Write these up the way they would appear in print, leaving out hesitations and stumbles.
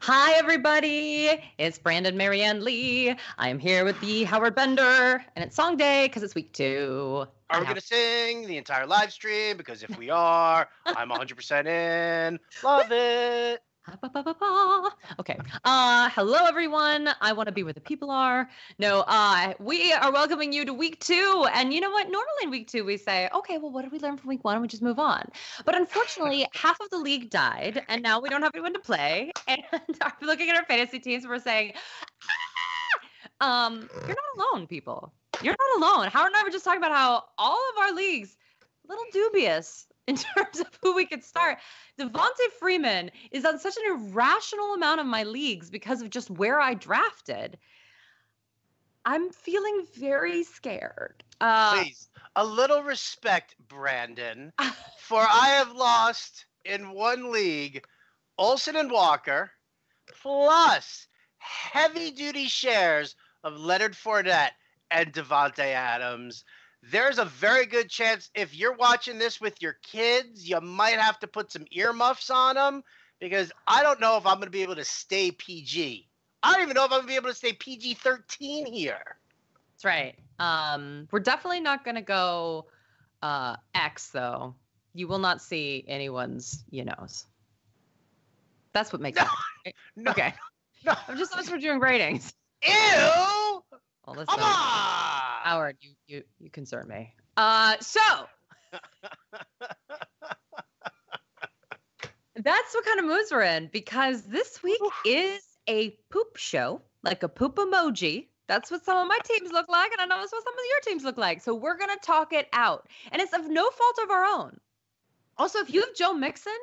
Hi, everybody. It's Brandon Marianne Lee. I am here with the Howard Bender, and it's song day because it's week 2. Are we going to sing the entire live stream? Because if we are, I'm 100% in. Love it. Okay. Hello, everyone. I want to be where the people are. No, we are welcoming you to week 2. And you know what? Normally in week 2, we say, okay, well, what did we learn from week 1? And we just move on. But unfortunately, half of the league died, and now we don't have anyone to play. And we're looking at our fantasy teams, we're saying, you're not alone, people. You're not alone. Howard and I were just talking about how all of our leagues, a little dubious in terms of who we could start. Devonta Freeman is on such an irrational amount of my leagues because of just where I drafted. I'm feeling very scared. Please, a little respect, Brandon, for I have lost in one league Olsen and Walker, plus heavy-duty shares of Leonard Fournette and Devontae Adams. There's a very good chance if you're watching this with your kids, you might have to put some earmuffs on them because I don't know if I'm going to be able to stay PG. I don't even know if I'm going to be able to stay PG-13 here. That's right. We're definitely not going to go X, though. You will not see anyone's, That's what makes it. Right? No, okay. No. I'm just we're doing ratings. Ew! Well, listen, Come on! Howard, you concern me. So that's what kind of moods we're in because this week is a poop show, like a poop emoji. That's what some of my teams look like, and I know that's what some of your teams look like. So we're gonna talk it out, and it's of no fault of our own. Also, if you have Joe Mixon,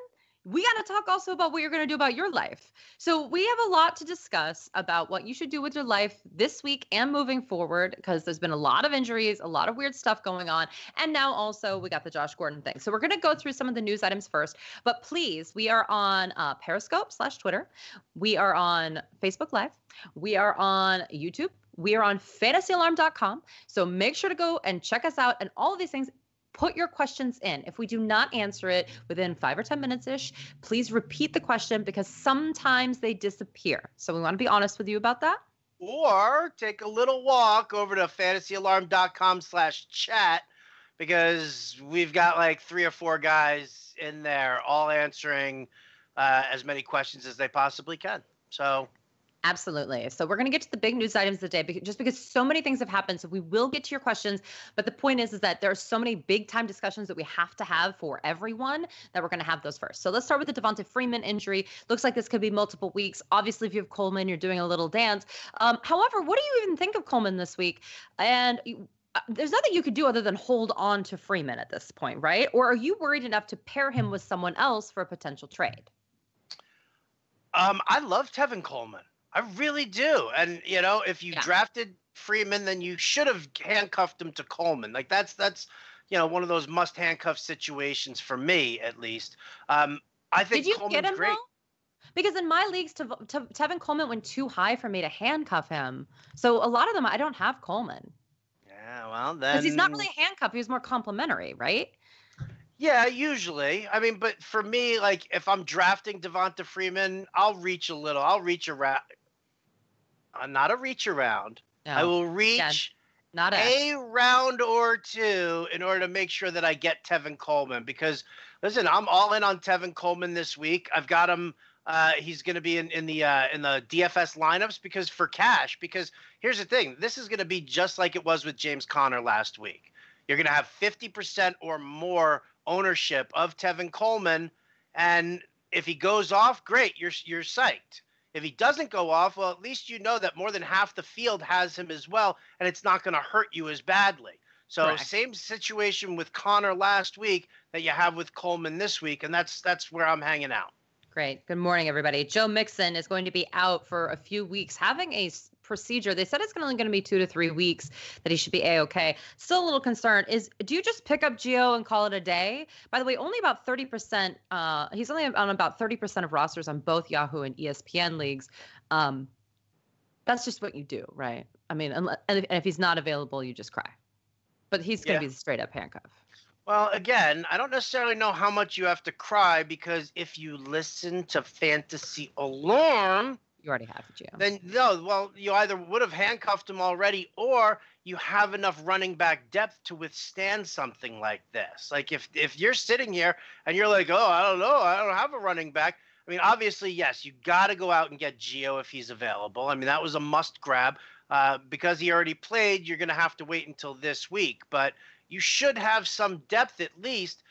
we got to talk also about what you're going to do about your life. So we have a lot to discuss about what you should do with your life this week and moving forward, because there's been a lot of injuries, a lot of weird stuff going on. And now also we got the Josh Gordon thing. So we're going to go through some of the news items first. But please, we are on Periscope/Twitter. We are on Facebook Live. We are on YouTube. We are on fantasyalarm.com. So make sure to go and check us out and all of these things. Put your questions in. If we do not answer it within 5 or 10 minutes-ish, please repeat the question because sometimes they disappear. So we want to be honest with you about that. Or take a little walk over to fantasyalarm.com/chat because we've got like 3 or 4 guys in there all answering as many questions as they possibly can. So absolutely. So we're going to get to the big news items of the day just because so many things have happened. So we will get to your questions. But the point is that there are so many big time discussions that we have to have for everyone that we're going to have those first. So let's start with the Devonta Freeman injury. Looks like this could be multiple weeks. Obviously, if you have Coleman, you're doing a little dance. However, what do you even think of Coleman this week? And there's nothing you could do other than hold on to Freeman at this point, right? Or are you worried enough to pair him with someone else for a potential trade? I love Tevin Coleman. I really do. And, if you drafted Freeman, then you should have handcuffed him to Coleman. Like that's one of those must handcuff situations for me, at least. I think Did you Coleman's get him great. though? Because in my leagues, Tevin Coleman went too high for me to handcuff him. So a lot of them, I don't have Coleman. Yeah, well, then. Because he's not really a handcuff. He was more complimentary, right? Yeah, usually. I mean, but for me, like if I'm drafting Devonta Freeman, I'll reach a little. I'll reach around. Not a reach around. No. I will reach not a round or two in order to make sure that I get Tevin Coleman. Because listen, I'm all in on Tevin Coleman this week. I've got him. He's going to be in the DFS lineups because for cash. Because here's the thing: this is going to be just like it was with James Conner last week. You're going to have 50% or more ownership of Tevin Coleman, and if he goes off, great, you're psyched. If he doesn't go off, well, at least you know that more than half the field has him as well, and it's not going to hurt you as badly. So correct. Same situation with Connor last week that you have with Coleman this week, and that's where I'm hanging out. Great. Good morning, everybody. Joe Mixon is going to be out for a few weeks having a procedure. They said it's only going to be 2 to 3 weeks that he should be A-okay. Still a little concerned do you just pick up Gio and call it a day? By the way, only about 30%, he's only on about 30% of rosters on both Yahoo and ESPN leagues. That's just what you do, right? I mean, and if he's not available, you just cry. But he's going to be the straight up handcuff. Well, again, I don't necessarily know how much you have to cry because if you listen to Fantasy Alarm, You already have the GM. then no, well, you either would have handcuffed him already or you have enough running back depth to withstand something like this. Like if you're sitting here and you're like, "Oh, I don't know, I don't have a running back." I mean, obviously, yes, you got to go out and get Gio if he's available. I mean, that was a must grab. Because he already played, you're going to have to wait until this week, but you should have some depth at least,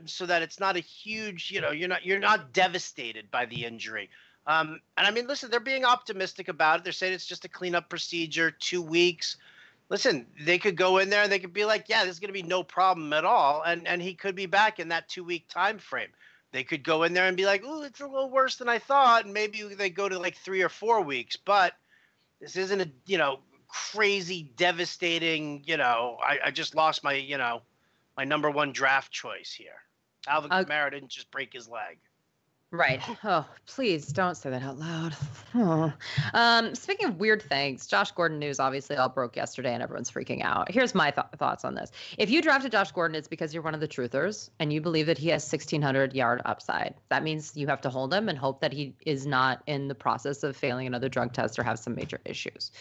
so that it's not a huge, you're not devastated by the injury. And I mean, listen, they're being optimistic about it. They're saying it's just a cleanup procedure, 2 weeks. Listen, they could go in there and they could be like, yeah, this is going to be no problem at all. And he could be back in that 2 week time frame. They could go in there and be like, oh, it's a little worse than I thought. And maybe they go to like 3 or 4 weeks. But this isn't a, crazy, devastating, I just lost my, my number one draft choice here. Alvin Kamara didn't just break his leg. Right. Oh, please don't say that out loud. Speaking of weird things, Josh Gordon news obviously all broke yesterday and everyone's freaking out. Here's my thoughts on this. If you drafted Josh Gordon, it's because you're one of the truthers and you believe that he has 1,600-yard upside. That means you have to hold him and hope that he is not in the process of failing another drug test or have some major issues.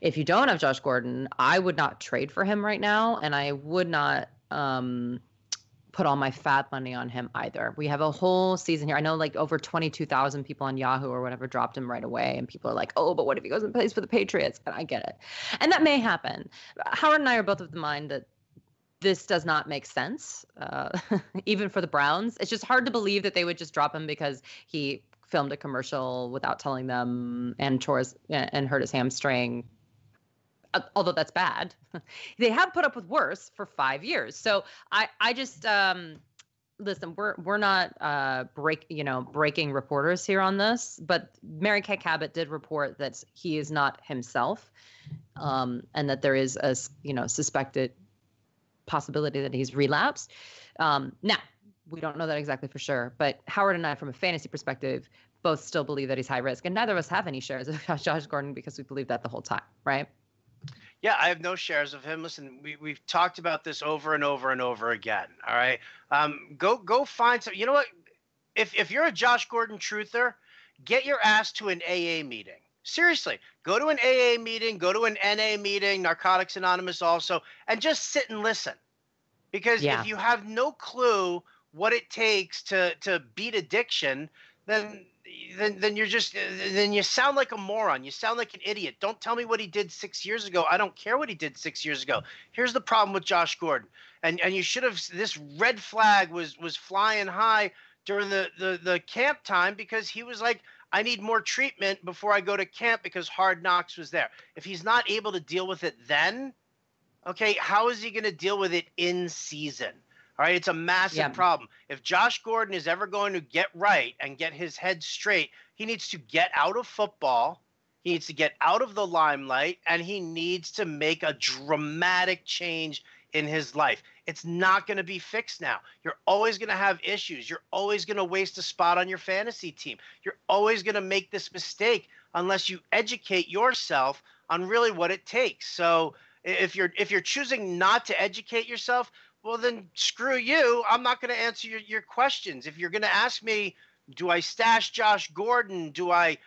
If you don't have Josh Gordon, I would not trade for him right now, and I would not put all my fat money on him either. We have a whole season here. I know like over 22,000 people on Yahoo or whatever dropped him right away. And people are like, oh, but what if he goes and plays for the Patriots? And I get it. And that may happen. Howard and I are both of the mind that this does not make sense, even for the Browns. It's just hard to believe that they would just drop him because he filmed a commercial without telling them and hurt his hamstring. Although that's bad. They have put up with worse for 5 years. So I just listen, we're not breaking reporters here on this, but Mary Kay Cabot did report that he is not himself, and that there is a suspected possibility that he's relapsed. Now, we don't know that exactly for sure, but Howard and I, from a fantasy perspective, both still believe that he's high risk, and neither of us have any shares of Josh Gordon because we believe that the whole time, right? Yeah, I have no shares of him. Listen, we've talked about this over and over and over again. All right, go find some. You know what? If you're a Josh Gordon truther, get your ass to an AA meeting. Seriously, go to an AA meeting, go to an NA meeting, Narcotics Anonymous also, and just sit and listen. Because if you have no clue what it takes to beat addiction, then you sound like a moron. You sound like an idiot. Don't tell me what he did 6 years ago. I don't care what he did 6 years ago. Here's the problem with Josh Gordon. And you should have, this red flag was flying high during the camp time because he was like, I need more treatment before I go to camp because Hard Knocks was there. If he's not able to deal with it then, okay, how is he going to deal with it in season? All right, it's a massive problem. If Josh Gordon is ever going to get right and get his head straight, he needs to get out of football. He needs to get out of the limelight, and he needs to make a dramatic change in his life. It's not going to be fixed now. You're always going to have issues. You're always going to waste a spot on your fantasy team. You're always going to make this mistake unless you educate yourself on really what it takes. So if you're choosing not to educate yourself, well, then screw you. I'm not going to answer your questions. If you're going to ask me, do I stash Josh Gordon? Do I,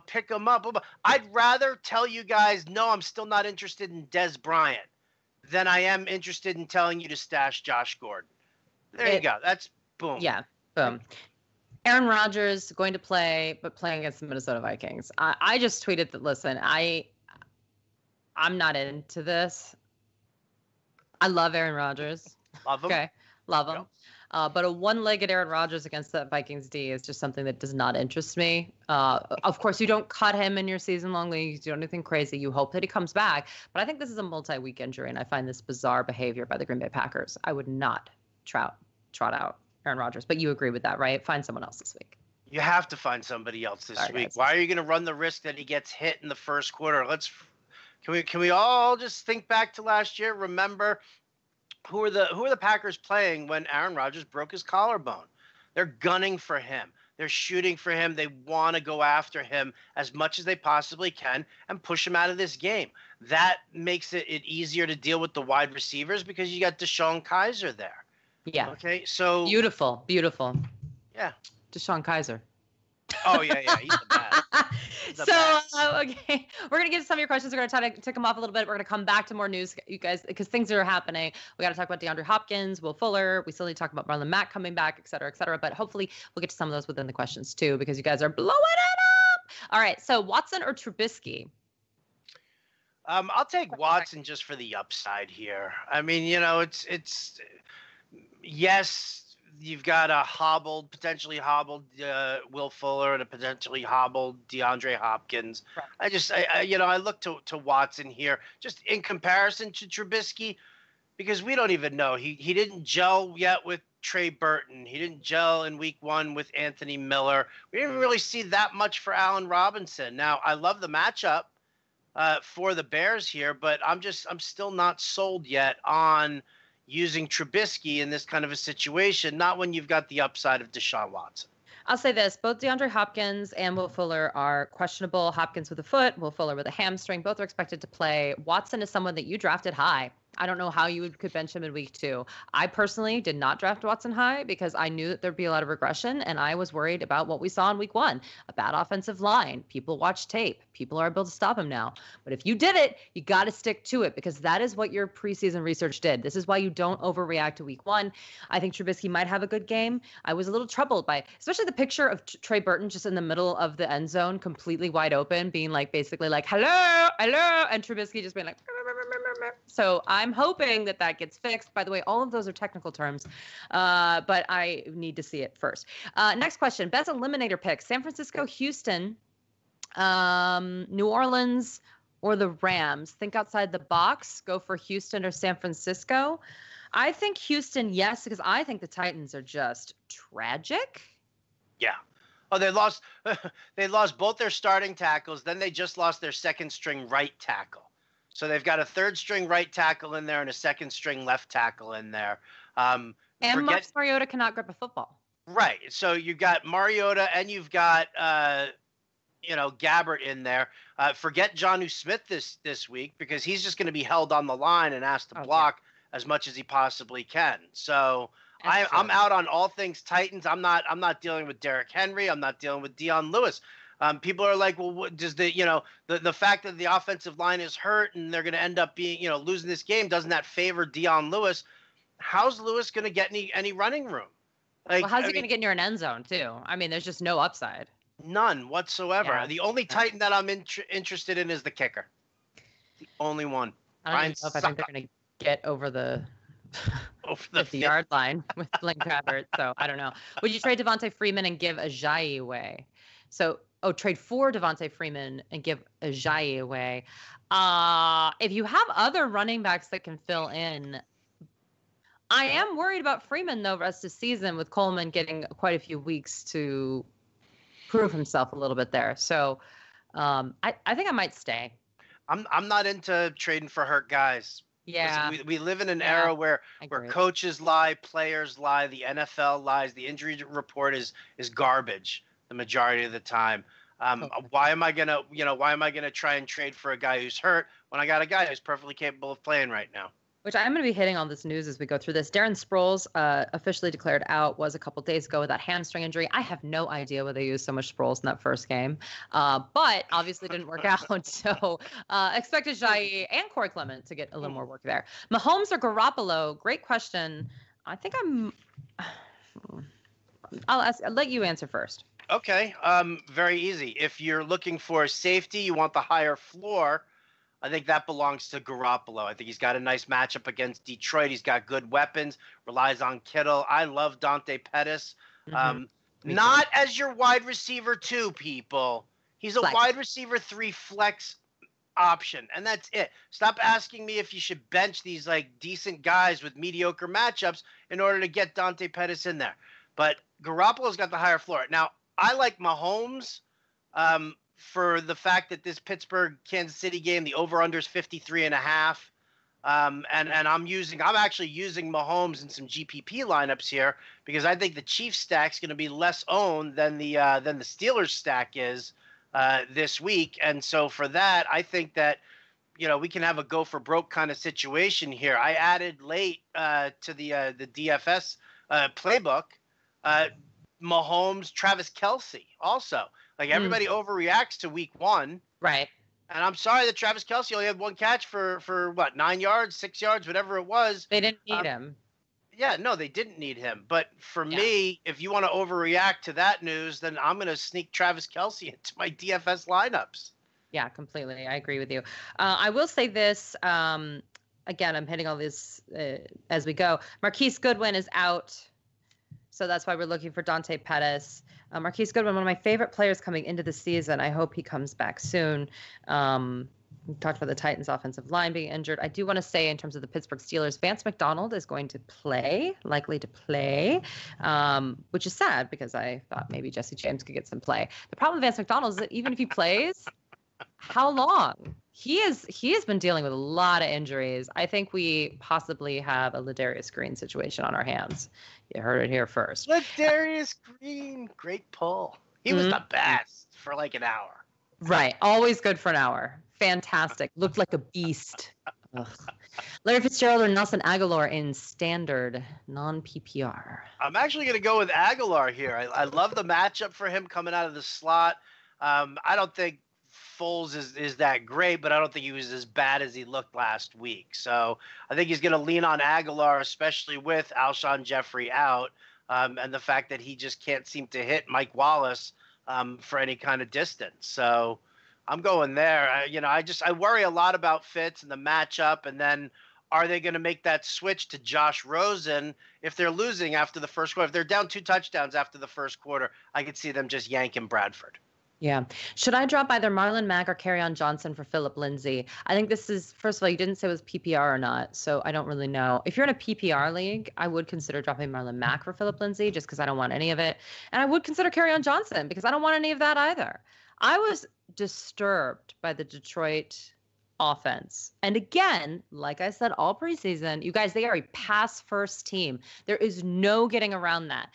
pick him up? I'd rather tell you guys, no, I'm still not interested in Des Bryant than I am interested in telling you to stash Josh Gordon. There you go. That's boom. Yeah, boom. Aaron Rodgers going to play, but playing against the Minnesota Vikings. I just tweeted that, listen, I'm not into this. I love Aaron Rodgers. Love him. Okay, love him. But a one-legged Aaron Rodgers against that Vikings D is just something that does not interest me. Of course, you don't cut him in your season-long leagues. You don't do anything crazy. You hope that he comes back. But I think this is a multi-week injury, and I find this bizarre behavior by the Green Bay Packers. I would not trot out Aaron Rodgers. But you agree with that, right? Find someone else this week. You have to find somebody else this week. Guys. Why are you going to run the risk that he gets hit in the first quarter? Can we all just think back to last year? Remember who are the Packers playing when Aaron Rodgers broke his collarbone? They're gunning for him. They're shooting for him. They want to go after him as much as they possibly can and push him out of this game. That makes it easier to deal with the wide receivers because you got DeShone Kizer there. Yeah. Okay, so Beautiful. yeah. DeShone Kaiser. Oh yeah, he's the best. So, okay, we're going to get to some of your questions. We're going to try to tick them off a little bit. We're going to come back to more news, you guys, because things are happening. We got to talk about DeAndre Hopkins, Will Fuller. We still need to talk about Marlon Mack coming back, et cetera, et cetera. But hopefully we'll get to some of those within the questions too, because you guys are blowing it up. All right. So Watson or Trubisky? I'll take Watson just for the upside here. I mean, it's yes, you've got a potentially hobbled Will Fuller and a potentially hobbled DeAndre Hopkins. Right. I look to Watson here just in comparison to Trubisky because we don't even know. He didn't gel yet with Trey Burton. He didn't gel in week 1 with Anthony Miller. We didn't really see that much for Allen Robinson. Now, I love the matchup for the Bears here, but I'm still not sold yet on using Trubisky in this kind of a situation, not when you've got the upside of Deshaun Watson. I'll say this, both DeAndre Hopkins and Will Fuller are questionable. Hopkins with a foot, Will Fuller with a hamstring. Both are expected to play. Watson is someone that you drafted high. I don't know how you could bench him in week 2. I personally did not draft Watson high because I knew that there'd be a lot of regression, and I was worried about what we saw in week 1. A bad offensive line. People watch tape. People are able to stop him now. But if you did it, you got to stick to it because that is what your preseason research did. This is why you don't overreact to week 1. I think Trubisky might have a good game. I was a little troubled by, especially the picture of Trey Burton just in the middle of the end zone, completely wide open, being like, basically like, hello, and Trubisky just being like, so I'm hoping that gets fixed. By the way, all of those are technical terms, but I need to see it first. Next question, best eliminator picks, San Francisco, Houston, New Orleans, or the Rams. Think outside the box, go for Houston or San Francisco. I think Houston, yes, because I think the Titans are just tragic. Yeah. Oh, they lost both their starting tackles. Then they just lost their second string right tackle. So they've got a third string right tackle in there and a second string left tackle in there. And Marcus Mariota cannot grip a football. Right. So you've got Mariota and you've got Gabbert in there. Forget Jonnu Smith this week because he's just going to be held on the line and asked to block as much as he possibly can. So I'm out on all things Titans. I'm not dealing with Derrick Henry. I'm not dealing with Dion Lewis. People are like, well, what does the fact that the offensive line is hurt and they're going to end up being, losing this game, doesn't that favor Dion Lewis? How's Lewis going to get any running room? Like, well, how's he going to get near an end zone too? I mean, there's just no upside. None whatsoever. Yeah. The only Titan that I'm interested in is the kicker. The only one. I don't know if I think they're going to get over the 50-yard line with Blaine Gabbert, so I don't know. Would you trade Devontae Freeman and give Ajayi away? Trade for Devontae Freeman and give Ajayi away. If you have other running backs that can fill in, I am worried about Freeman, though, rest of the season with Coleman getting quite a few weeks to prove himself a little bit there. So I think I might stay. I'm not into trading for hurt guys. Yeah. We live in an era where coaches lie, players lie, the NFL lies, the injury report is garbage the majority of the time. Why am I gonna try and trade for a guy who's hurt when I got a guy who's perfectly capable of playing right now? Which I'm going to be hitting on this news as we go through this. Darren Sproles officially declared out was a couple days ago with that hamstring injury. I have no idea why they used so much Sproles in that first game, but obviously didn't work out. So expect Ajayi and Corey Clement to get a little more work there. Mahomes or Garoppolo? Great question. I think I'll let you answer first. Okay, very easy. If you're looking for safety, you want the higher floor. I think that belongs to Garoppolo. I think he's got a nice matchup against Detroit. He's got good weapons, relies on Kittle. I love Dante Pettis. Not as your wide receiver 2, people. He's a wide receiver 3 flex option, and that's it. Stop asking me if you should bench these decent guys with mediocre matchups in order to get Dante Pettis in there. But Garoppolo's got the higher floor. Now, I like Mahomes for the fact that this Pittsburgh-Kansas City game, the over-under is 53.5. And I'm actually using Mahomes in some GPP lineups here because I think the Chiefs stack's going to be less owned than the Steelers stack is this week. And so for that, I think that we can have a go for broke kind of situation here. I added late to the DFS playbook, Mahomes, Travis Kelce also. Like everybody overreacts to week 1. Right. And I'm sorry that Travis Kelce only had 1 catch for what, 9 yards, 6 yards, whatever it was. They didn't need him. Yeah, no, they didn't need him. But for me, if you want to overreact to that news, then I'm going to sneak Travis Kelce into my DFS lineups. Yeah, completely. I agree with you. I will say this. Again, I'm hitting all this as we go. Marquise Goodwin is out. So that's why we're looking for Dante Pettis. Marquise Goodwin, one of my favorite players coming into the season. I hope he comes back soon. We talked about the Titans' offensive line being injured. I do want to say in terms of the Pittsburgh Steelers, Vance McDonald is going to play, likely to play, which is sad because I thought maybe Jesse James could get some play. The problem with Vance McDonald is that even if he plays, how long? He has been dealing with a lot of injuries. I think we possibly have a Ladarius Green situation on our hands. You heard it here first. Ladarius Green, great pull. He was the best for like an hour. Right. Always good for an hour. Fantastic. Looked like a beast. Ugh. Larry Fitzgerald or Nelson Aguilar in standard non-PPR. I'm actually going to go with Aguilar here. I love the matchup for him coming out of the slot. I don't think Foles is that great, but I don't think he was as bad as he looked last week. So I think he's going to lean on Aguilar, especially with Alshon Jeffrey out, and the fact that he just can't seem to hit Mike Wallace for any kind of distance. So I'm going there. I worry a lot about Fitz and the matchup, and then are they going to make that switch to Josh Rosen if they're losing after the first quarter? If they're down 2 touchdowns after the first quarter, I could see them just yanking Bradford. Yeah. Should I drop either Marlon Mack or Kerryon Johnson for Phillip Lindsay? I think this is, first of all, you didn't say it was PPR or not, so I don't really know. If you're in a PPR league, I would consider dropping Marlon Mack for Phillip Lindsay just because I don't want any of it. And I would consider Kerryon Johnson because I don't want any of that either. I was disturbed by the Detroit offense. And again, like I said, all preseason, you guys, they are a pass first team. There is no getting around that.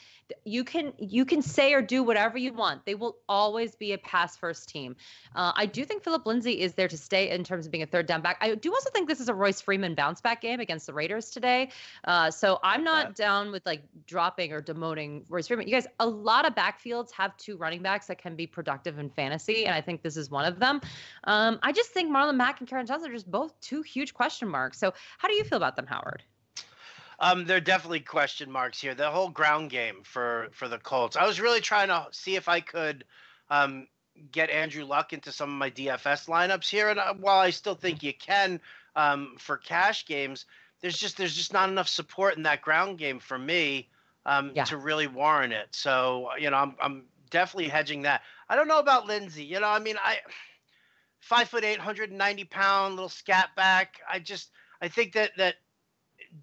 You can say or do whatever you want. They will always be a pass first team. I do think Phillip Lindsay is there to stay in terms of being a third down back. I do also think this is a Royce Freeman bounce back game against the Raiders today. So I'm not down with like dropping or demoting Royce Freeman. You guys, a lot of backfields have 2 running backs that can be productive in fantasy, and I think this is one of them. I just think Marlon Mack and Kerryon Johnson are just both 2 huge question marks. So how do you feel about them, Howard? There are definitely question marks here. The whole ground game for the Colts. I was really trying to see if I could get Andrew Luck into some of my DFS lineups here. And while I still think you can for cash games, there's just not enough support in that ground game for me to really warrant it. So I'm definitely hedging that. I don't know about Lindsey. I 5'8", 190-pound little scat back. I think that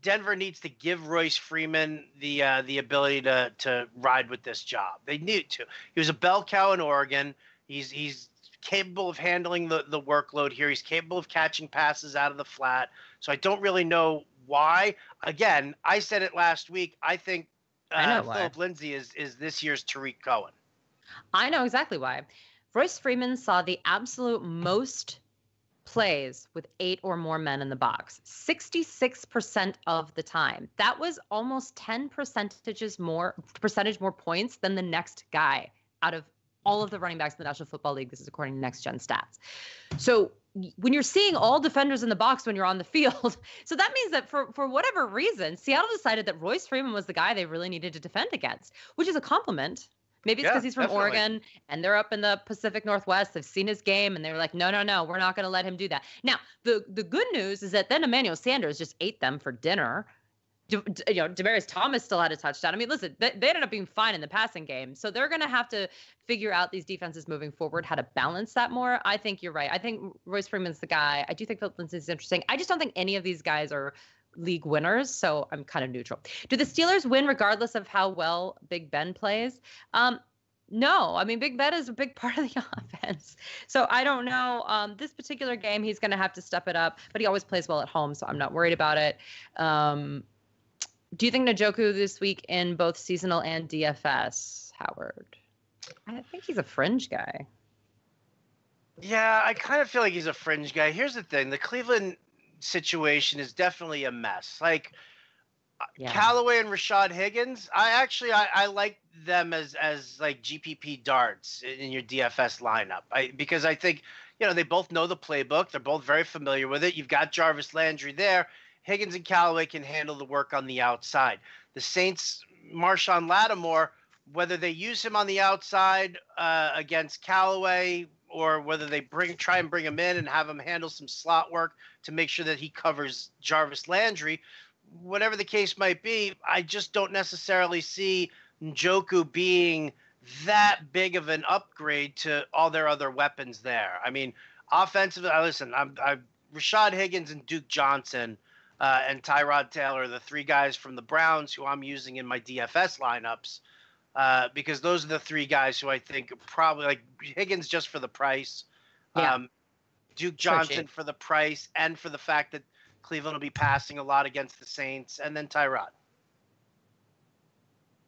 Denver needs to give Royce Freeman the ability to ride with this job. They need to. He was a bell cow in Oregon. He's capable of handling the workload here. He's capable of catching passes out of the flat. So I don't really know why. Again, I said it last week. I think Phillip Lindsay is this year's Tariq Cohen. I know exactly why. Royce Freeman saw the absolute most plays with 8 or more men in the box, 66% of the time. That was almost 10 percentage more points than the next guy out of all of the running backs in the National Football League. This is according to Next Gen Stats. So when you're seeing all defenders in the box when you're on the field, so that means that for whatever reason, Seattle decided that Royce Freeman was the guy they really needed to defend against, which is a compliment. Maybe it's because he's from Oregon and they're up in the Pacific Northwest. They've seen his game and they were like, no, we're not going to let him do that. Now, the good news is that then Emmanuel Sanders just ate them for dinner. Demaryius Thomas still had a touchdown. I mean, listen, they ended up being fine in the passing game. So they're going to have to figure out these defenses moving forward, how to balance that more. I think you're right. I think Royce Freeman's the guy. I do think Phillip Lindsay is interesting. I just don't think any of these guys are league winners, so I'm kind of neutral. Do the Steelers win regardless of how well Big Ben plays? No, I mean, Big Ben is a big part of the offense. So I don't know. This particular game, he's going to have to step it up, but he always plays well at home, so I'm not worried about it. Do you think Njoku this week in both seasonal and DFS, Howard? I think he's a fringe guy. Yeah, I kind of feel like he's a fringe guy. Here's the thing: the Cleveland situation is definitely a mess. Like Yeah. Callaway and Rashad Higgins, I like them as like GPP darts in your DFS lineup. Because I think they both know the playbook. They're both very familiar with it. You've got Jarvis Landry there. Higgins and Callaway can handle the work on the outside. The Saints, Marshawn Lattimore, whether they use him on the outside against Callaway or whether they try and bring him in and have him handle some slot work to make sure that he covers Jarvis Landry, whatever the case might be, I just don't necessarily see Njoku being that big of an upgrade to all their other weapons there. I mean, offensively, listen, I'm Rashad Higgins and Duke Johnson and Tyrod Taylor are the three guys from the Browns who I'm using in my DFS lineups because those are the three guys who I think probably like Higgins just for the price, Yeah. Duke Johnson for the price and for the fact that Cleveland will be passing a lot against the Saints, and then Tyrod.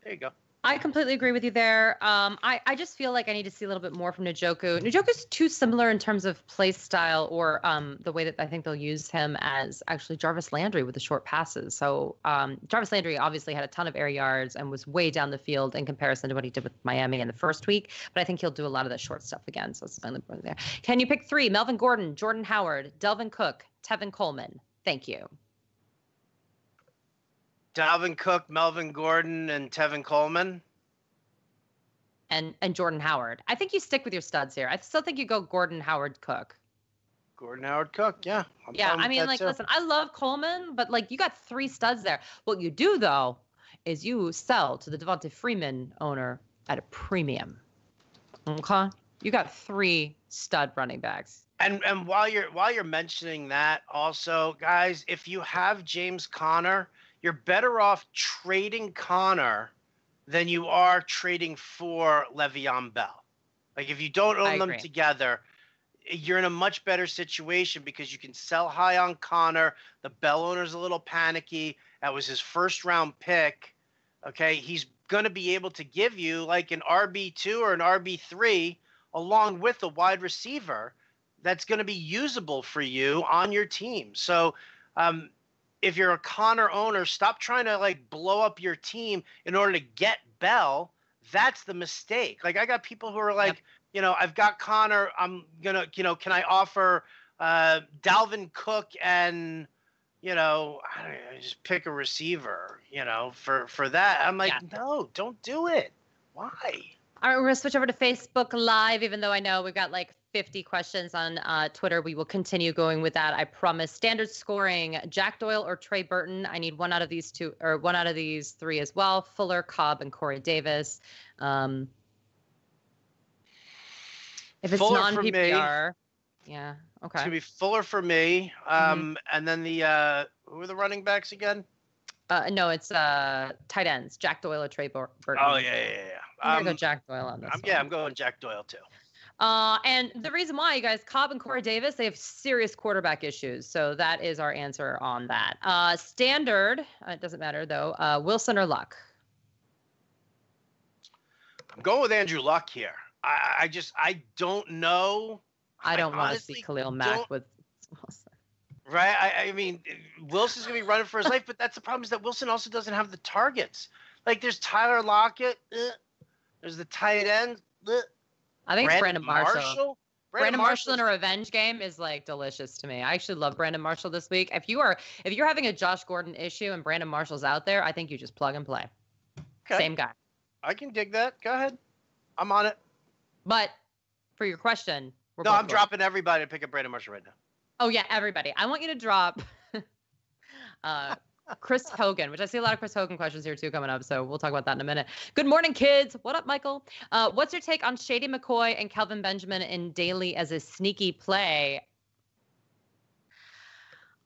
There you go. I completely agree with you there. I just feel like I need to see a little bit more from Njoku. Njoku's too similar in terms of play style or the way that I think they'll use him as actually Jarvis Landry with the short passes. So Jarvis Landry obviously had a ton of air yards and was way down the field in comparison to what he did with Miami in the first week. But I think he'll do a lot of the short stuff again. So it's finally there. Can you pick three? Melvin Gordon, Jordan Howard, Delvin Cook, Tevin Coleman. Thank you. Dalvin Cook, Melvin Gordon, and Tevin Coleman. And Jordan Howard. I think you stick with your studs here. I still think you go Gordon, Howard, Cook. Gordon, Howard, Cook. Yeah. I mean, like, listen, I love Coleman, but like you got three studs there. What you do though is you sell to the Devonta Freeman owner at a premium. Okay? You got three stud running backs. And while you're mentioning that, also, guys, if you have James Conner, you're better off trading Conner than you are trading for Le'Veon Bell. Like if you don't own them together, you're in a much better situation because you can sell high on Conner. The Bell owner's a little panicky. That was his first round pick. Okay, he's going to be able to give you like an RB2 or an RB3 along with a wide receiver that's going to be usable for you on your team. So if you're a Conner owner, stop trying to like blow up your team in order to get Bell. That's the mistake. Like I got people who are like, I've got Conner. I'm going to, can I offer Dalvin Cook and, I don't know, just pick a receiver, for that. I'm like, no, don't do it. Why? All right, we're going to switch over to Facebook Live, even though I know we've got like 50 questions on Twitter. We will continue going with that, I promise. Standard scoring, Jack Doyle or Trey Burton. I need one out of these two, or one out of these three as well. Fuller, Cobb, and Corey Davis. If it's non-PPR, yeah, okay. It's going to be Fuller for me. And then the who are the running backs again? No, it's tight ends, Jack Doyle or Trey Burton. Oh, yeah. I'm going to go Jack Doyle on this one. Yeah, I'm going Jack Doyle too. And the reason why, you guys, Cobb and Corey Davis, they have serious quarterback issues. So that is our answer on that. Standard, it doesn't matter though, Wilson or Luck? I'm going with Andrew Luck here. I don't know. I don't want to see Khalil Mack with Wilson. Right. I mean, Wilson's going to be running for his life, but that's the problem is that Wilson also doesn't have the targets. Like there's Tyler Lockett. There's the tight end. I think Brandon Marshall. Brandon Marshall in a revenge game is like delicious to me. I actually love Brandon Marshall this week. If you're having a Josh Gordon issue and Brandon Marshall's out there, I think you just plug and play. Okay. Same guy. I can dig that. Go ahead. I'm on it. But for your question, I'm dropping everybody to pick up Brandon Marshall right now. Oh, yeah, everybody. I want you to drop Chris Hogan, which I see a lot of Chris Hogan questions here, too, coming up. So we'll talk about that in a minute. Good morning, kids. What up, Michael? What's your take on Shady McCoy and Kelvin Benjamin in daily as a sneaky play?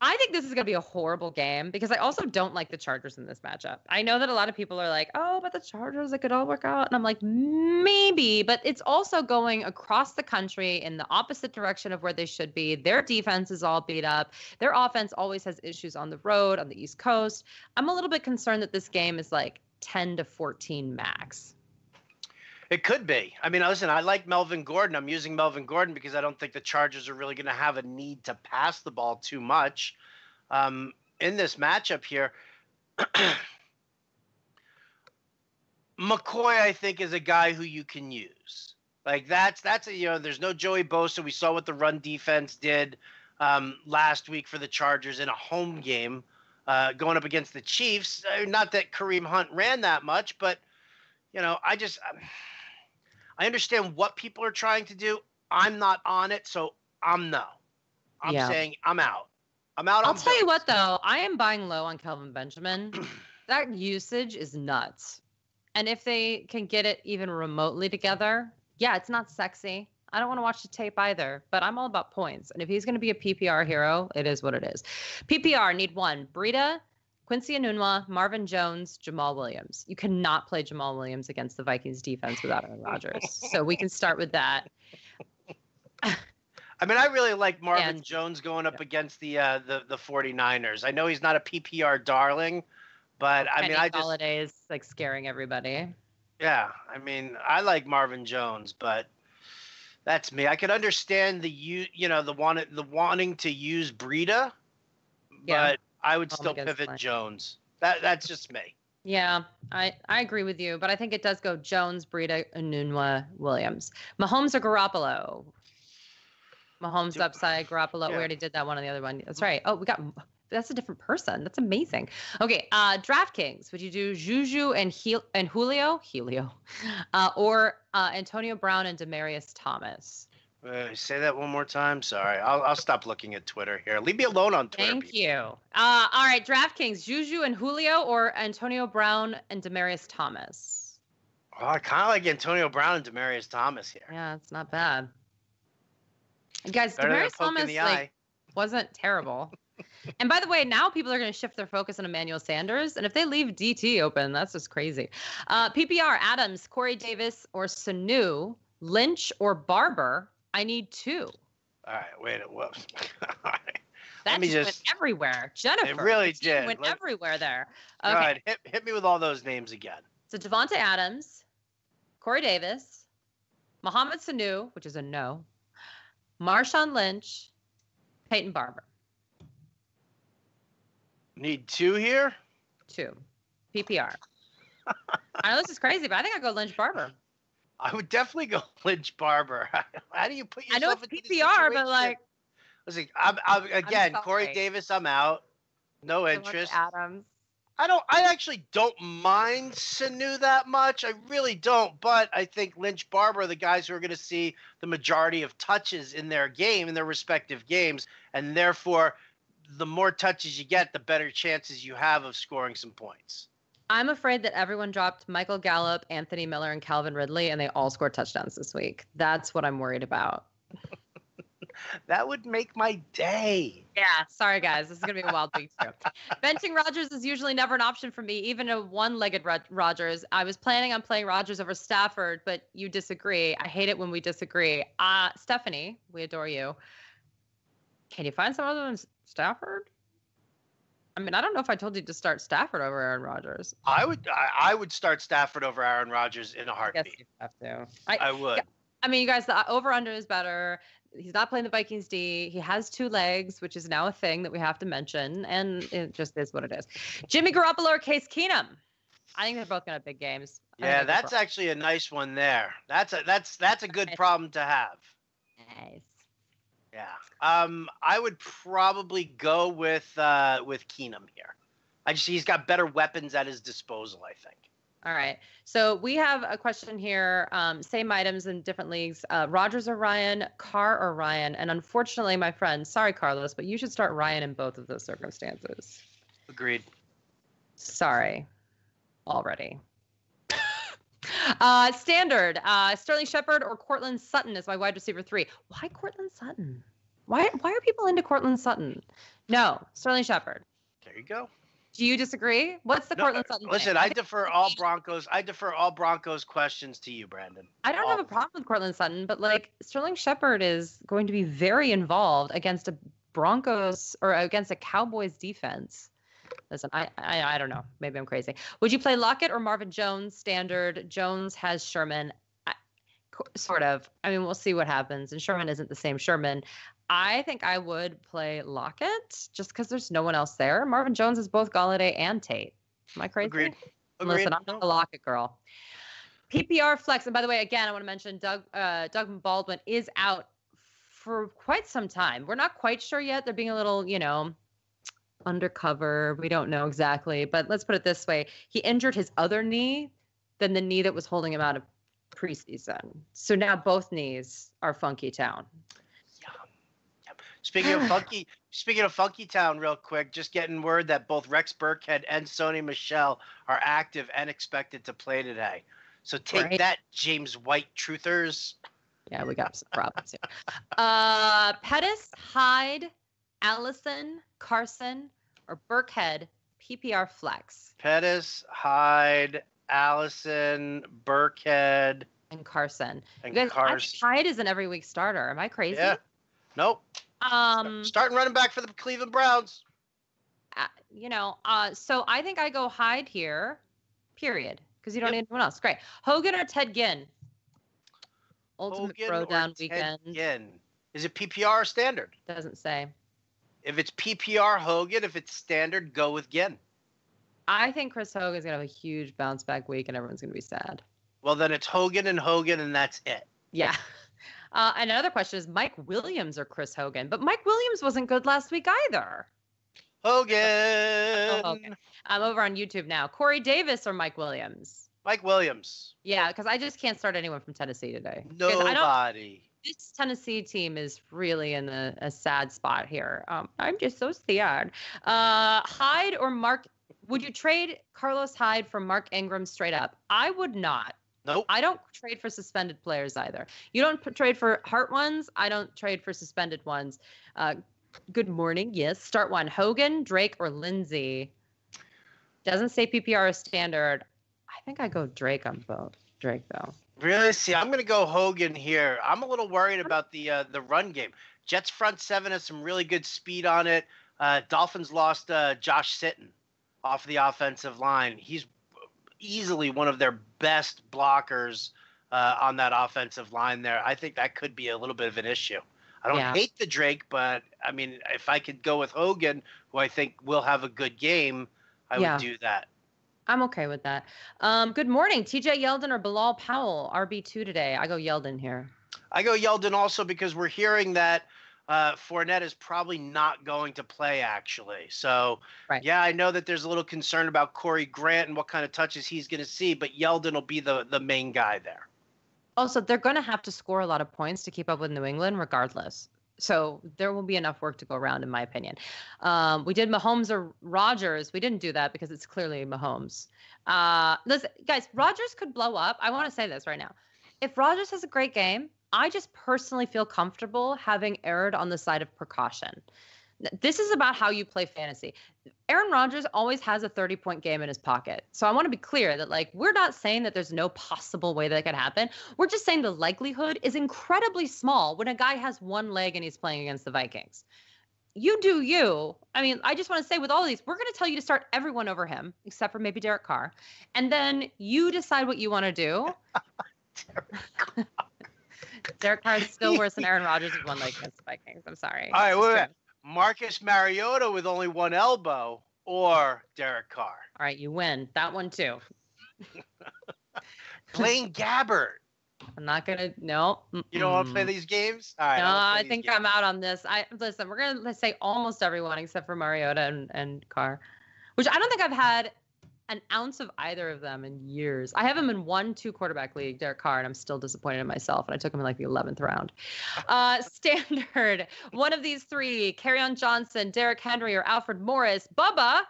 I think this is going to be a horrible game because I also don't like the Chargers in this matchup. I know that a lot of people are like, oh, but the Chargers, it could all work out. And I'm like, maybe, but it's also going across the country in the opposite direction of where they should be. Their defense is all beat up. Their offense always has issues on the road, on the East Coast. I'm a little bit concerned that this game is like 10 to 14 max. It could be. I mean, listen, I like Melvin Gordon. I'm using Melvin Gordon because I don't think the Chargers are really going to have a need to pass the ball too much in this matchup here. McCoy, I think, is a guy who you can use. Like that's there's no Joey Bosa. We saw what the run defense did last week for the Chargers in a home game going up against the Chiefs. Not that Kareem Hunt ran that much, but I understand what people are trying to do. I'm not on it, so I'm saying I'm out. I'll tell you what, though. I am buying low on Kelvin Benjamin. That usage is nuts. And if they can get it even remotely together, yeah, it's not sexy. I don't want to watch the tape either, but I'm all about points. And if he's going to be a PPR hero, it is what it is. PPR, need one. Breida, Quincy Enunwa, Marvin Jones, Jamal Williams. You cannot play Jamal Williams against the Vikings defense without Aaron Rodgers. So we can start with that. I mean, I really like Marvin Jones going up against the 49ers. I know he's not a PPR darling, but I mean, Holiday is like scaring everybody. Yeah, I mean, I like Marvin Jones, but that's me. I could understand the wanting to use Breida, but I would still pivot Jones. That's just me. Yeah, I agree with you, but I think it does go Jones, Breida, Enunwa, Williams. Mahomes or Garoppolo? Mahomes upside, Garoppolo. Yeah. We already did that one on the other one. That's right. Oh, that's a different person. That's amazing. Okay, DraftKings. Would you do Juju and Julio, or Antonio Brown and Demaryius Thomas? Say that one more time. Sorry, I'll stop looking at Twitter here. Leave me alone on Twitter. Thank you. All right, DraftKings. Juju and Julio or Antonio Brown and Demaryius Thomas? Oh, I kind of like Antonio Brown and Demaryius Thomas here. Yeah, it's not bad. Guys, Demaryius Thomas wasn't terrible. And by the way, now people are going to shift their focus on Emmanuel Sanders. And if they leave DT open, that's just crazy. PPR, Adams, Corey Davis, or Sanu, Lynch, or Barber. I need two. All right, wait. Whoops. All right. That just went everywhere. Jennifer. It really did. Went everywhere there. Okay. All right, hit me with all those names again. So Devonta Adams, Corey Davis, Mohamed Sanu, which is a no, Marshawn Lynch, Peyton Barber. Need two here? Two. PPR. I know this is crazy, but I think I'd go Lynch Barber. I would definitely go Lynch Barber. How do you put yourself into PPR, but like... Listen, I'm Corey Davis, I'm out. No interest. Adams. I actually don't mind Sanu that much. I really don't. But I think Lynch Barber are the guys who are going to see the majority of touches in their game, in their respective games. And therefore, the more touches you get, the better chances you have of scoring some points. I'm afraid that everyone dropped Michael Gallup, Anthony Miller, and Calvin Ridley, and they all scored touchdowns this week. That's what I'm worried about. That would make my day. Yeah, sorry, guys. This is going to be a wild week, too. Benching Rodgers is usually never an option for me, even a one-legged Rodgers. I was planning on playing Rodgers over Stafford, but you disagree. I hate it when we disagree. Stephanie, we adore you. Can you find some other than Stafford? I mean, I don't know if I told you to start Stafford over Aaron Rodgers. I would start Stafford over Aaron Rodgers in a heartbeat. I guess you have to. I would. I mean, you guys, the over-under is better. He's not playing the Vikings D. He has two legs, which is now a thing that we have to mention, and it just is what it is. Jimmy Garoppolo or Case Keenum? I think they're both going to have big games. Yeah, that's actually a nice one there. That's a good problem to have. Nice. Yeah. I would probably go with Keenum here. He's got better weapons at his disposal, I think. All right. So we have a question here. Same items in different leagues. Rodgers or Ryan, Carr or Ryan. And unfortunately, my friend, sorry, Carlos, but you should start Ryan in both of those circumstances. Agreed. Sorry. Already. Standard. Sterling Shepard or Cortland Sutton is my wide receiver 3. Why Cortland Sutton? Why are people into Cortland Sutton? No, Sterling Shepard. There you go. Do you disagree? What's the Cortland Sutton thing? Listen, I defer all Broncos questions to you, Brandon. I don't have a problem with Cortland Sutton, but like Sterling Shepard is going to be very involved against a Broncos or against a Cowboys defense. Listen, I don't know. Maybe I'm crazy. Would you play Lockett or Marvin Jones? Standard. Jones has Sherman. Sort of. I mean, we'll see what happens. And Sherman isn't the same Sherman. I think I would play Lockett just because there's no one else there. Marvin Jones is both Galladay and Tate. Am I crazy? Agreed. Listen, I'm not a Lockett girl. PPR flex. And by the way, again, I want to mention Doug Baldwin is out for quite some time. We're not quite sure yet. They're being a little, undercover. We don't know exactly. But let's put it this way. He injured his other knee than the knee that was holding him out of preseason. So now both knees are funky town. Speaking of funky town, real quick, just getting word that both Rex Burkhead and Sony Michel are active and expected to play today. So take that, James White truthers. Yeah, we got some problems here. Pettis, Hyde, Allison, Carson, or Burkhead, PPR flex. Pettis, Hyde, Allison, Burkhead, and Carson. And you guys, Carson. Hyde is an every week starter. Am I crazy? Yeah. Nope. Starting running back for the Cleveland Browns. So I think I go Hyde here, period, because you don't need anyone else. Great. Hogan or Ted Ginn? Ultimate Throwdown weekend. Ginn. Is it PPR or standard? Doesn't say. If it's PPR, Hogan. If it's standard, go with Ginn. I think Chris Hogan's going to have a huge bounce back week and everyone's going to be sad. Well, then it's Hogan, and that's it. Yeah. Another question is Mike Williams or Chris Hogan? But Mike Williams wasn't good last week either. Hogan. I'm over on YouTube now. Corey Davis or Mike Williams? Mike Williams. Yeah, because I just can't start anyone from Tennessee today. Nobody. This Tennessee team is really in a sad spot here. I'm just so sad. Hyde or Mark? Would you trade Carlos Hyde for Mark Ingram straight up? I would not. Nope. I don't trade for suspended players either. You don't trade for hurt ones. I don't trade for suspended ones. Good morning. Yes. Start one. Hogan, Drake, or Lindsey. Doesn't say PPR or standard. I think I go Drake on both. Drake, though. Really? See, I'm going to go Hogan here. I'm a little worried about the run game. Jets front seven has some really good speed on it. Dolphins lost Josh Sitton off the offensive line. He's easily one of their best blockers on that offensive line there. I think that could be a little bit of an issue. I don't hate the Drake, but, I mean, if I could go with Hogan, who I think will have a good game, I would do that. I'm okay with that. Good morning. TJ Yeldon or Bilal Powell, RB2 today. I go Yeldon here. I go Yeldon also because we're hearing that Fournette is probably not going to play, actually. So, yeah, I know that there's a little concern about Corey Grant and what kind of touches he's going to see, but Yeldon will be the main guy there. Also, they're going to have to score a lot of points to keep up with New England regardless. So there will be enough work to go around, in my opinion. We did Mahomes or Rodgers. We didn't do that because it's clearly Mahomes. Listen, guys, Rodgers could blow up. I want to say this right now. If Rodgers has a great game, I just personally feel comfortable having erred on the side of precaution. This is about how you play fantasy. Aaron Rodgers always has a 30-point game in his pocket. So I want to be clear that, we're not saying that there's no possible way that could happen. We're just saying the likelihood is incredibly small when a guy has one leg and he's playing against the Vikings. You do you. I mean, I just want to say with all of these, we're going to tell you to start everyone over him, except for maybe Derek Carr. And then you decide what you want to do. Derek Carr is still worse than Aaron Rodgers with one leg against the Vikings. I'm sorry. All right, wait a minute. Marcus Mariota with only one elbow or Derek Carr? All right, you win. That one too. Blaine Gabbert. I'm not going to, no. You don't want to play these games? All right. No, I think I'm out on this. Listen, we're going to say almost everyone except for Mariota and Carr, which I don't think I've had an ounce of either of them in years. I have him in 1-2 quarterback league, Derek Carr, and I'm still disappointed in myself. And I took him in the 11th round. Standard, one of these three, Kerryon Johnson, Derrick Henry, or Alfred Morris. Bubba,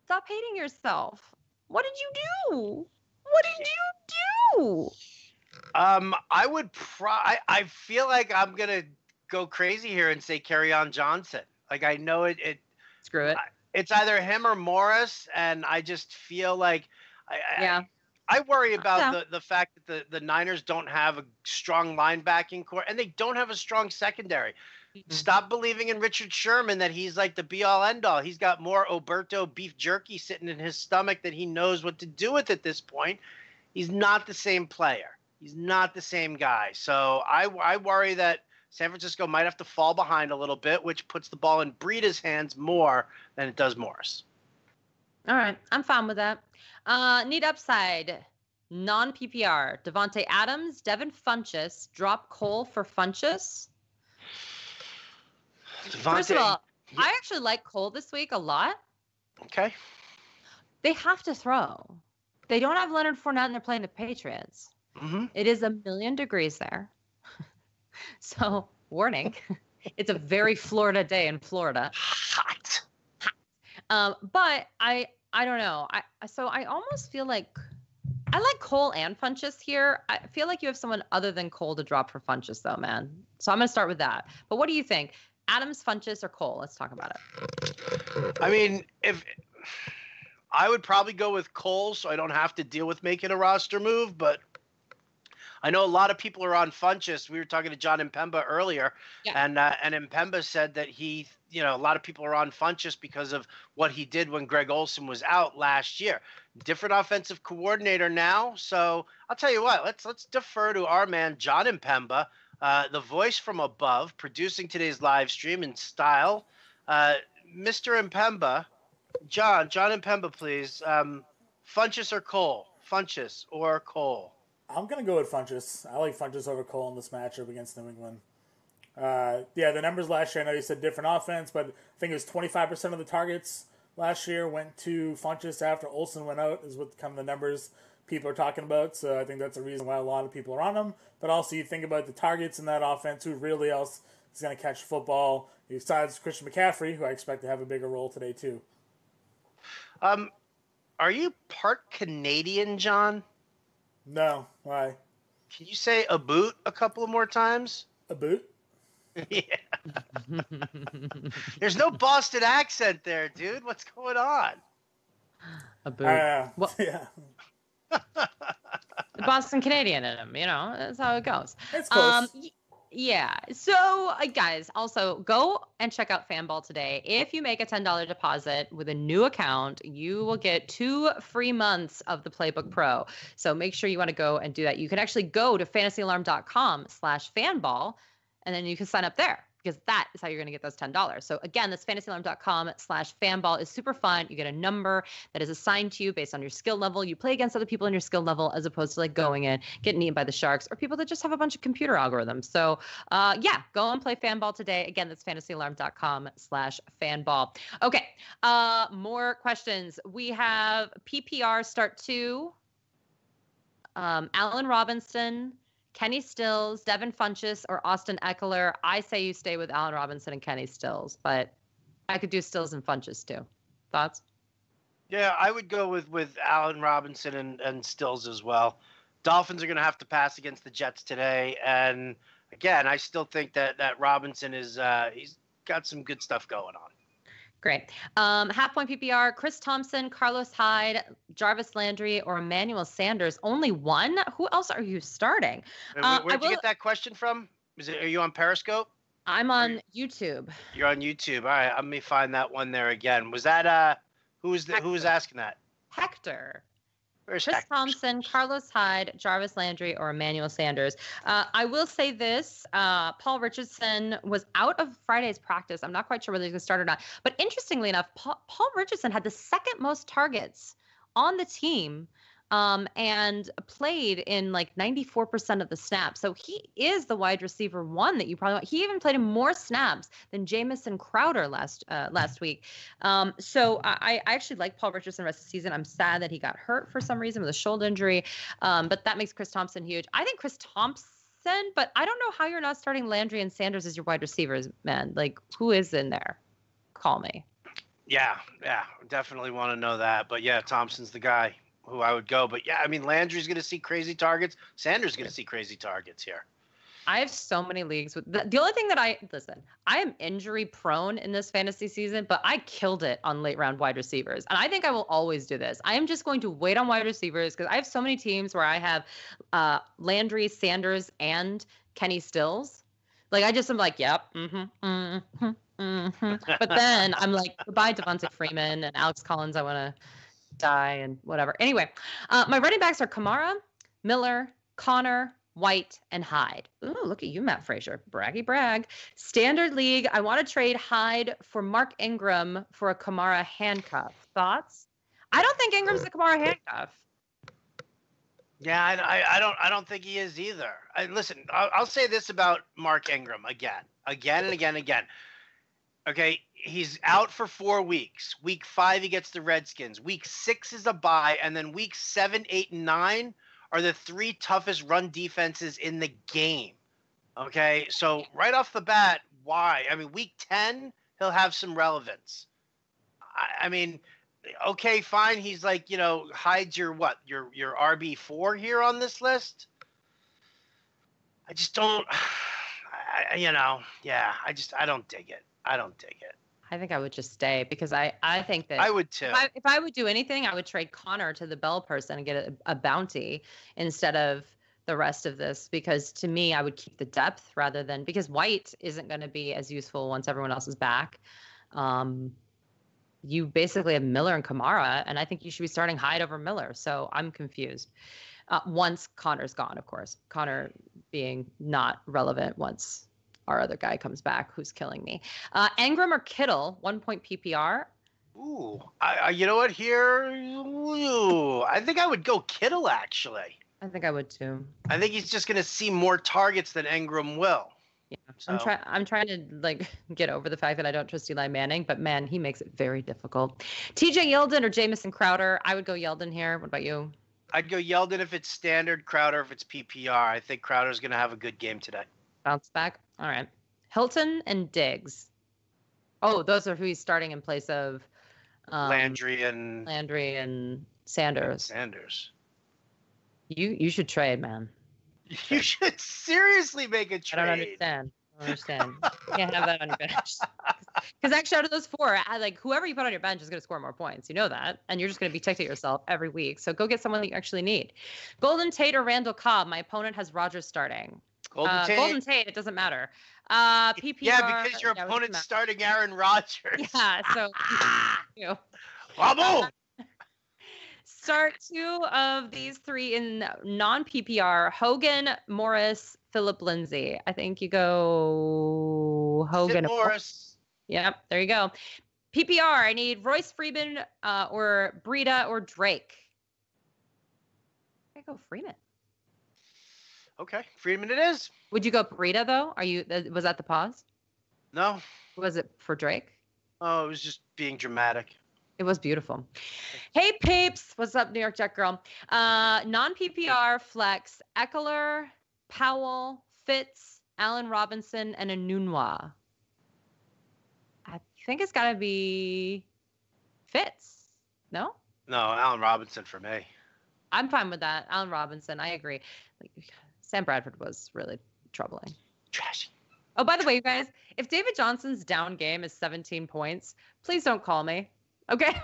stop hating yourself. What did you do? What did you do? I feel like I'm going to go crazy here and say Kerryon Johnson. I know it. Screw it. It's either him or Morris, and I just feel like I worry about the fact that the Niners don't have a strong linebacking core, and they don't have a strong secondary. Mm-hmm. Stop believing in Richard Sherman that he's like the be-all, end-all. He's got more Oberto beef jerky sitting in his stomach that he knows what to do with at this point. He's not the same player. He's not the same guy. So I worry that San Francisco might have to fall behind a little bit, which puts the ball in Breida's hands more than it does Morris. All right. I'm fine with that. Need upside. Non-PPR. Devontae Adams, Devin Funchess. Drop Cole for Funchess. First of all, I actually like Cole this week a lot. Okay. They have to throw. They don't have Leonard Fournette and they're playing the Patriots. Mm-hmm. It is 1,000,000 degrees there. So, warning. It's a very Florida day in Florida. Hot. But I don't know. I almost feel like I like Cole and Funchess here. I feel like you have someone other than Cole to drop for Funchess though, man. So I'm going to start with that. But what do you think? Adams, Funchess, or Cole? Let's talk about it. I mean, if I would probably go with Cole, so I don't have to deal with making a roster move. But I know a lot of people are on Funchess. We were talking to John Impemba earlier, and Impemba said that a lot of people are on Funchess because of what he did when Greg Olsen was out last year. Different offensive coordinator now, so I'll tell you what. Let's defer to our man John Impemba. The voice from above, producing today's live stream in style. Mr. Impemba, John Impemba, please. Funchess or Cole? Funchess or Cole? I'm going to go with Funchess. I like Funchess over Cole in this matchup against New England. The numbers last year, I know you said different offense, but I think it was 25% of the targets last year went to Funchess after Olsen went out, is what kind of the numbers people are talking about. So I think that's a reason why a lot of people are on him. But also you think about the targets in that offense, who really else is going to catch football besides Christian McCaffrey, who I expect to have a bigger role today too. Are you part Canadian, John? No. Why? Can you say a boot a couple of more times? A boot? Yeah. There's no Boston accent there, dude. What's going on? A boot. Well, yeah. Boston Canadian in him, that's how it goes. It's close. Yeah. So, guys, also go and check out Fanball today. If you make a $10 deposit with a new account, you will get 2 free months of the Playbook Pro. So make sure you want to go and do that. You can actually go to fantasyalarm.com/fanball, and then you can sign up there, because that is how you're going to get those $10. So again, this fantasyalarm.com/fanball is super fun. You get a number that is assigned to you based on your skill level. You play against other people in your skill level, as opposed to like going in, getting eaten by the sharks, or people that just have a bunch of computer algorithms. So go and play Fanball today. Again, that's fantasyalarm.com/fanball. Okay. More questions. We have PPR start 2. Allen Robinson, Kenny Stills, Devin Funchess, or Austin Eckler. I say you stay with Allen Robinson and Kenny Stills, but I could do Stills and Funchess too. Thoughts? Yeah, I would go with Allen Robinson and Stills as well. Dolphins are going to have to pass against the Jets today, and again, I still think that Robinson is he's got some good stuff going on. Great. Half point PPR, Chris Thompson, Carlos Hyde, Jarvis Landry, or Emmanuel Sanders. Only one? Who else are you starting? Where'd you get that question from? Are you on Periscope? I'm on YouTube. You're on YouTube. All right, let me find that one there again. Was that who was asking that? Hector. Where's Chris Hector? Thompson, Carlos Hyde, Jarvis Landry, or Emmanuel Sanders. I will say this. Paul Richardson was out of Friday's practice. I'm not quite sure whether he's going to start or not. But interestingly enough, Paul Richardson had the second most targets on the team and played in like 94% of the snaps. So he is the wide receiver one that you probably want. He even played in more snaps than Jamison Crowder last week. So I actually like Paul Richardson the rest of the season. I'm sad that he got hurt for some reason with a shoulder injury, but that makes Chris Thompson huge. I think Chris Thompson, but I don't know how you're not starting Landry and Sanders as your wide receivers, man. Like, who is in there? Call me. Yeah, definitely want to know that. But yeah, Thompson's the guy who I would go. But yeah, I mean, Landry's going to see crazy targets. Sanders going to see crazy targets here. I have so many leagues with the only thing that I am injury prone in this fantasy season, but I killed it on late round wide receivers. And I think I will always do this. I am just going to wait on wide receivers because I have so many teams where I have Landry, Sanders, and Kenny Stills. Like, I just am like, yep. But then I'm like, goodbye Devonta Freeman and Alex Collins. I want to die and whatever. Anyway, my running backs are Kamara, Miller, Connor, White, and Hyde. Ooh, look at you, Matt Frazier. Braggy brag. Standard league. I want to trade Hyde for Mark Ingram for a Kamara handcuff. Thoughts? I don't think Ingram's a Kamara handcuff. Yeah, I don't think he is either. Listen, I'll say this about Mark Ingram again and again. Okay, he's out for 4 weeks. Week 5, he gets the Redskins. Week 6 is a bye, and then week 7, 8, and 9 are the 3 toughest run defenses in the game. Okay, so right off the bat, why? I mean, week 10, he'll have some relevance. I mean, okay, fine. He's like, Hyde's your RB4 here on this list. I just don't, I don't dig it. I think I would just stay because I think that I would too. If I would do anything, I would trade Connor to the Bell person and get a bounty instead of the rest of this, because to me, I would keep the depth rather than, because White isn't going to be as useful once everyone else is back. You basically have Miller and Kamara, and I think you should be starting Hyde over Miller. So I'm confused. Once Connor's gone, of course. Connor being not relevant once our other guy comes back, who's killing me. Ingram or Kittle, 1 point PPR. Ooh, you know what here? Ooh, I think I would go Kittle, actually. I think I would too. I think he's just going to see more targets than Ingram will. Yeah, so. I'm trying to get over the fact that I don't trust Eli Manning, but man, he makes it very difficult. TJ Yeldon or Jamison Crowder? I would go Yeldon here. What about you? I'd go Yeldon if it's standard, Crowder if it's PPR. I think Crowder's going to have a good game today. Bounce back. All right. Hilton and Diggs. Oh, those are who he's starting in place of Landry and Sanders. You should trade, man. You should seriously make a trade. I don't understand. You can't have that on your bench. Because actually, out of those 4, whoever you put on your bench is going to score more points. You know that. And you're just going to be ticked at yourself every week. So go get someone that you actually need. Golden Tate or Randall Cobb? My opponent has Rodgers starting. Golden Tate, it doesn't matter. PPR. Yeah, because your opponent's starting Aaron Rodgers. Yeah, so you. Bravo! Start 2 of these 3 in non-PPR. Hogan, Morris, Philip Lindsay. I think you go Hogan. Morris. Yep, there you go. PPR, I need Royce Freeman or Breida or Drake. I go Freeman. Okay, Freeman it is. Would you go Breida though? Was that the pause? No. Was it for Drake? Oh, it was just being dramatic. It was beautiful. Hey, peeps. What's up, New York Jet Girl? Non-PPR flex, Eckler, Powell, Fitz, Allen Robinson, and Enunwa. I think it's got to be Fitz. No? No, Allen Robinson for me. I'm fine with that. Allen Robinson. I agree. Sam Bradford was really troubling. Trashy. Oh, by the way, you guys, if David Johnson's down game is 17 points, please don't call me. Okay,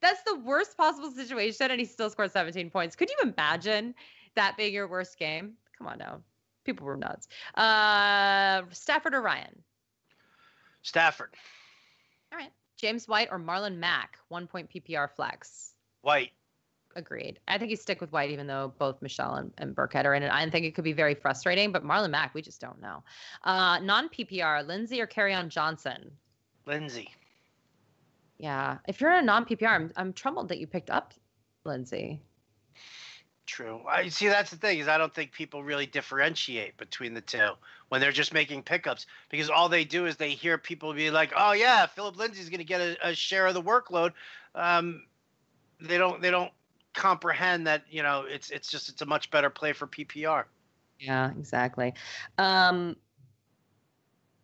that's the worst possible situation, and he still scored 17 points. Could you imagine that being your worst game? Come on now. People were nuts. Stafford or Ryan? Stafford. All right. James White or Marlon Mack? 1 point PPR flex. White. Agreed. I think you stick with White, even though both Michelle and Burkhead are in it. I think it could be very frustrating, but Marlon Mack, we just don't know. Non-PPR, Lindsay or Kerryon Johnson? Lindsay. Yeah. If you're in a non-PPR, I'm troubled that you picked up Lindsay. True. I see. That's the thing, is I don't think people really differentiate between the two when they're just making pickups, because all they do is they hear people be like, "Oh yeah, Philip Lindsay's going to get a share of the workload." They don't comprehend that it's a much better play for PPR. Yeah, exactly.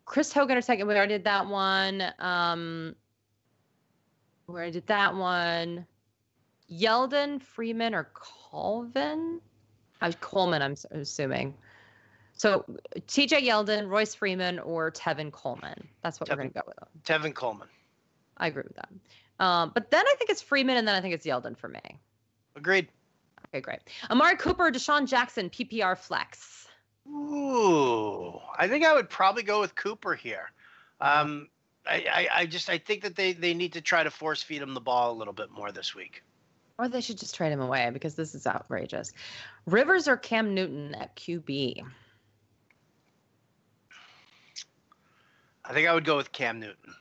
Chris Hogan or second. We already did that one. Yeldon, Freeman, or Colvin? Coleman, I'm assuming. So TJ Yeldon, Royce Freeman, or Tevin Coleman. That's what we're going to go with. Tevin Coleman. I agree with that. But then I think it's Freeman, and then I think it's Yeldon for me. Agreed. Okay, great. Amari Cooper, Deshaun Jackson, PPR flex. Ooh, I think I would probably go with Cooper here. I think that they need to try to force feed him the ball a little bit more this week. Or they should just trade him away because this is outrageous. Rivers or Cam Newton at QB? I think I would go with Cam Newton.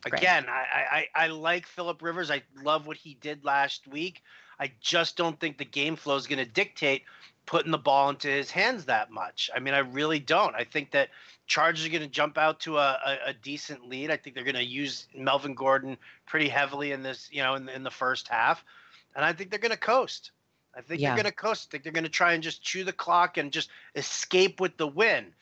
Great. Again, I like Phillip Rivers. I love what he did last week. I just don't think the game flow is going to dictate putting the ball into his hands that much. I mean, I really don't. I think that Chargers are going to jump out to a decent lead. I think they're going to use Melvin Gordon pretty heavily in this, in the first half. And I think they're going to coast. I think they're going to coast. I think they're going to try and just chew the clock and just escape with the win.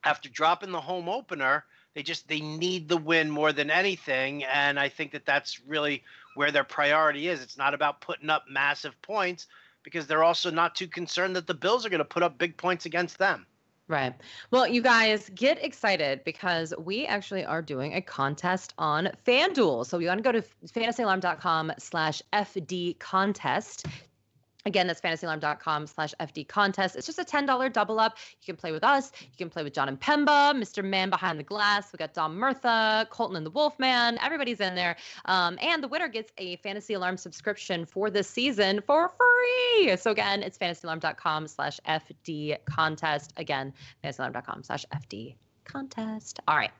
After dropping the home opener, they need the win more than anything. And I think that that's really where their priority is. It's not about putting up massive points because they're also not too concerned that the Bills are going to put up big points against them. Right. Well, you guys get excited because we actually are doing a contest on FanDuel. So you want to go to fantasyalarm.com/FD contest. Again, that's fantasyalarm.com/FD contest. It's just a $10 double up. You can play with us. You can play with John and Pemba, Mr. Man Behind the Glass. We got Dom Murtha, Colton and the Wolfman. Everybody's in there. And the winner gets a Fantasy Alarm subscription for this season for free. So again, it's fantasyalarm.com/FD contest. Again, fantasyalarm.com/FD contest. All right.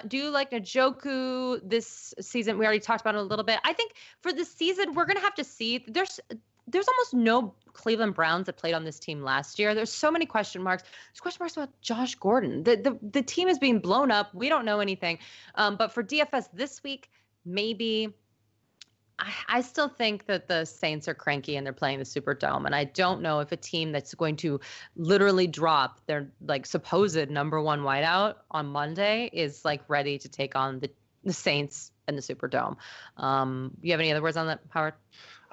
Do you like Njoku this season? We already talked about it a little bit. I think for this season, we're going to have to see. There's almost no Cleveland Browns that played on this team last year. There's so many question marks. There's question marks about Josh Gordon. The team is being blown up. We don't know anything. But for DFS this week, maybe I still think that the Saints are cranky and they're playing the Superdome. And I don't know if a team that's going to literally drop their supposed number one wideout on Monday is ready to take on the Saints and the Superdome. You have any other words on that, Howard?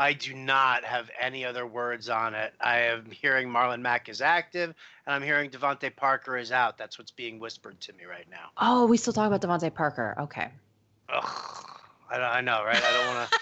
I do not have any other words on it. I am hearing Marlon Mack is active, and I'm hearing Devontae Parker is out. That's what's being whispered to me right now. Oh, we still talk about Devontae Parker. Okay. Ugh, I know, right? I don't want to.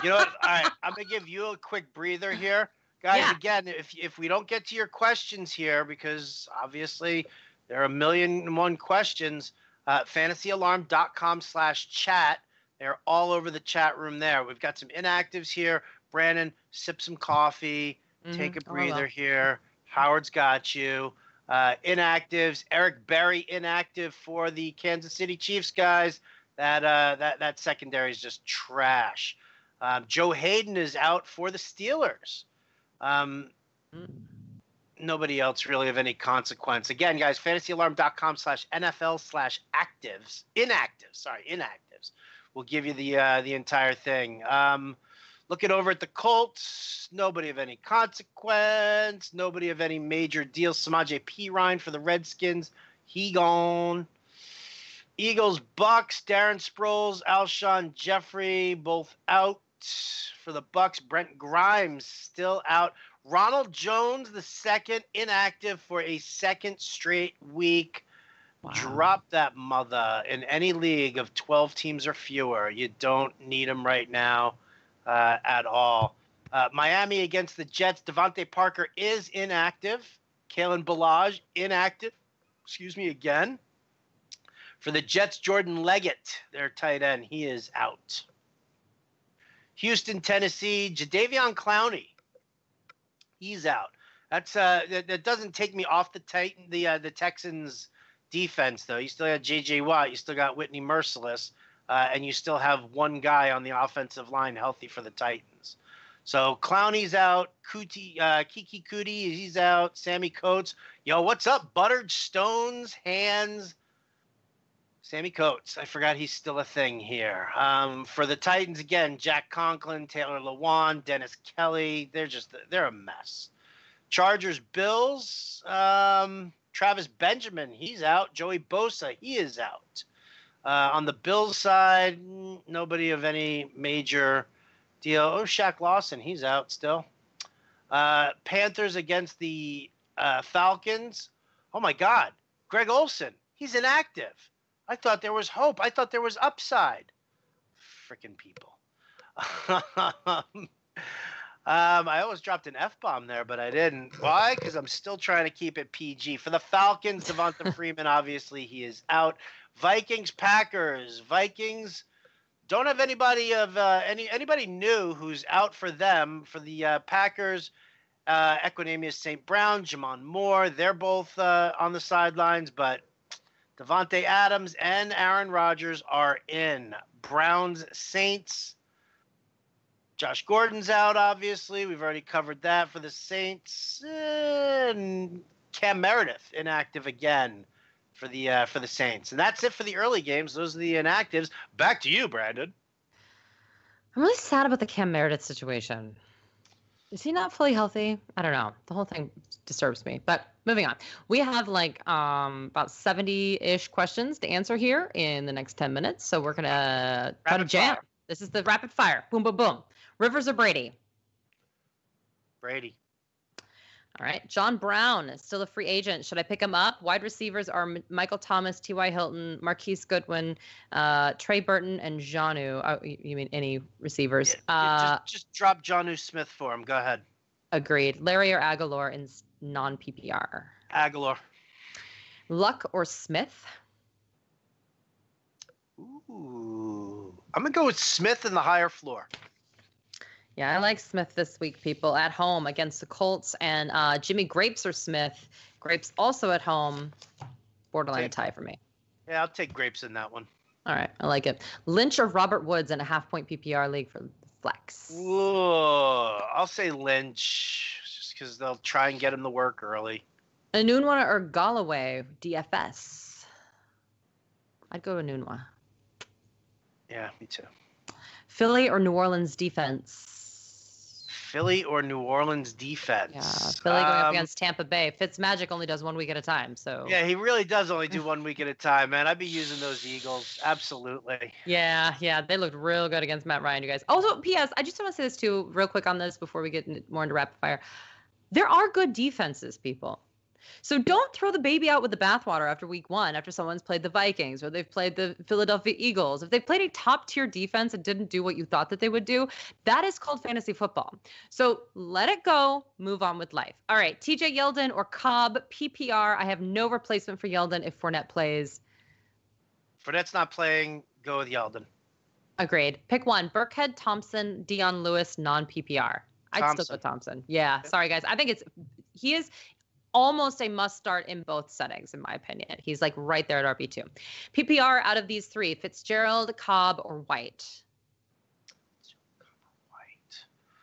You know what? All right, I'm going to give you a quick breather here. Guys, Again, if we don't get to your questions here, because obviously there are 1,000,001 questions, fantasyalarm.com/chat. They're all over the chat room there. We've got some inactives here. Brandon, sip some coffee, take a breather here. Howard's got you. Inactives, Eric Berry inactive for the Kansas City Chiefs, guys. That secondary is just trash. Joe Hayden is out for the Steelers. Nobody else really of any consequence. Again, guys, fantasyalarm.com/NFL/actives. Inactives. We'll give you the entire thing. Looking over at the Colts, nobody of any consequence, nobody of any major deal. Samaje Perine for the Redskins, he gone. Eagles, Bucks, Darren Sproles, Alshon Jeffrey, both out for the Bucks. Brent Grimes still out. Ronald Jones, the second, inactive for a second straight week. Wow. Drop that mother in any league of 12 teams or fewer. You don't need him right now at all. Miami against the Jets. Devontae Parker is inactive. Kalen Ballage inactive. Again. For the Jets, Jordan Leggett, their tight end, he is out. Houston, Tennessee, Jadeveon Clowney, he's out. That doesn't take me off the Texans defense, though. You still got J.J. Watt, you still got Whitney Merciless, and you still have one guy on the offensive line healthy for the Titans. So Clowney's out, Kiki Kuti, he's out, Sammy Coates. Yo, what's up, Buttered Stones, Hands, Sammy Coates. I forgot he's still a thing here. For the Titans, again, Jack Conklin, Taylor Lewan, Dennis Kelly. They're a mess. Chargers, Bills, Travis Benjamin, he's out. Joey Bosa, he is out. On the Bills side, nobody of any major deal. Oh, Shaq Lawson, he's out still. Panthers against the Falcons. Oh, my God. Greg Olson, he's inactive. I thought there was hope. I thought there was upside. Freaking people. I almost dropped an F-bomb there, but I didn't. Why? Because I'm still trying to keep it PG. For the Falcons, Devonta Freeman, obviously, he is out. Vikings, Packers. Vikings, Don't have anybody new who's out for them for the Packers. Equinemius St. Brown, Jamon Moore, they're both on the sidelines, but Devontae Adams and Aaron Rodgers are in. Browns, Saints. Josh Gordon's out, obviously. We've already covered that for the Saints. And Cam Meredith inactive again for the Saints. And that's it for the early games. Those are the inactives. Back to you, Brandon. I'm really sad about the Cam Meredith situation. Is he not fully healthy? I don't know. The whole thing disturbs me. But moving on. We have like about 70-ish questions to answer here in the next 10 minutes. So we're going to try to jam. This is the rapid fire. Boom, boom, boom. Rivers or Brady? Brady. All right. John Brown is still a free agent. Should I pick him up? Wide receivers are Michael Thomas, T.Y. Hilton, Marquise Goodwin, Trey Burton, and Jonnu. Oh, you mean any receivers? Just drop Jonnu Smith for him. Go ahead. Agreed. Larry or Aguilar in non-PPR? Aguilar. Luck or Smith? Ooh. I'm going to go with Smith in the higher floor. Yeah, I like Smith this week, people, at home against the Colts. And Jimmy Grapes or Smith. Grapes also at home. Borderline tie for me. Yeah, I'll take Grapes in that one. All right, I like it. Lynch or Robert Woods in a half-point PPR league for flex? Ooh, I'll say Lynch, just because they'll try and get him to work early. Anunwa or Galloway, DFS? I'd go Anunwa. Yeah, me too. Philly or New Orleans defense? Philly or New Orleans defense? Yeah, Philly going up against Tampa Bay. Fitzmagic only does 1 week at a time, so. Yeah, he really does only do 1 week at a time, man. I'd be using those Eagles, absolutely. Yeah, they looked real good against Matt Ryan, you guys. Also, P.S., I just want to say this too, real quick on this before we get more into rapid fire. There are good defenses, people. So don't throw the baby out with the bathwater after week 1, after someone's played the Vikings or they've played the Philadelphia Eagles. If they've played a top tier defense and didn't do what you thought that they would do, that is called fantasy football. So let it go, move on with life. All right, TJ Yeldon or Cobb, PPR. I have no replacement for Yeldon if Fournette plays. Fournette's not playing, go with Yeldon. Agreed. Pick one, Burkhead, Thompson, Dion Lewis, non-PPR. I'd still go Thompson. Yeah, sorry guys. I think he is almost a must start in both settings, in my opinion. He's like right there at RB2. PPR out of these 3, Fitzgerald, Cobb, or White?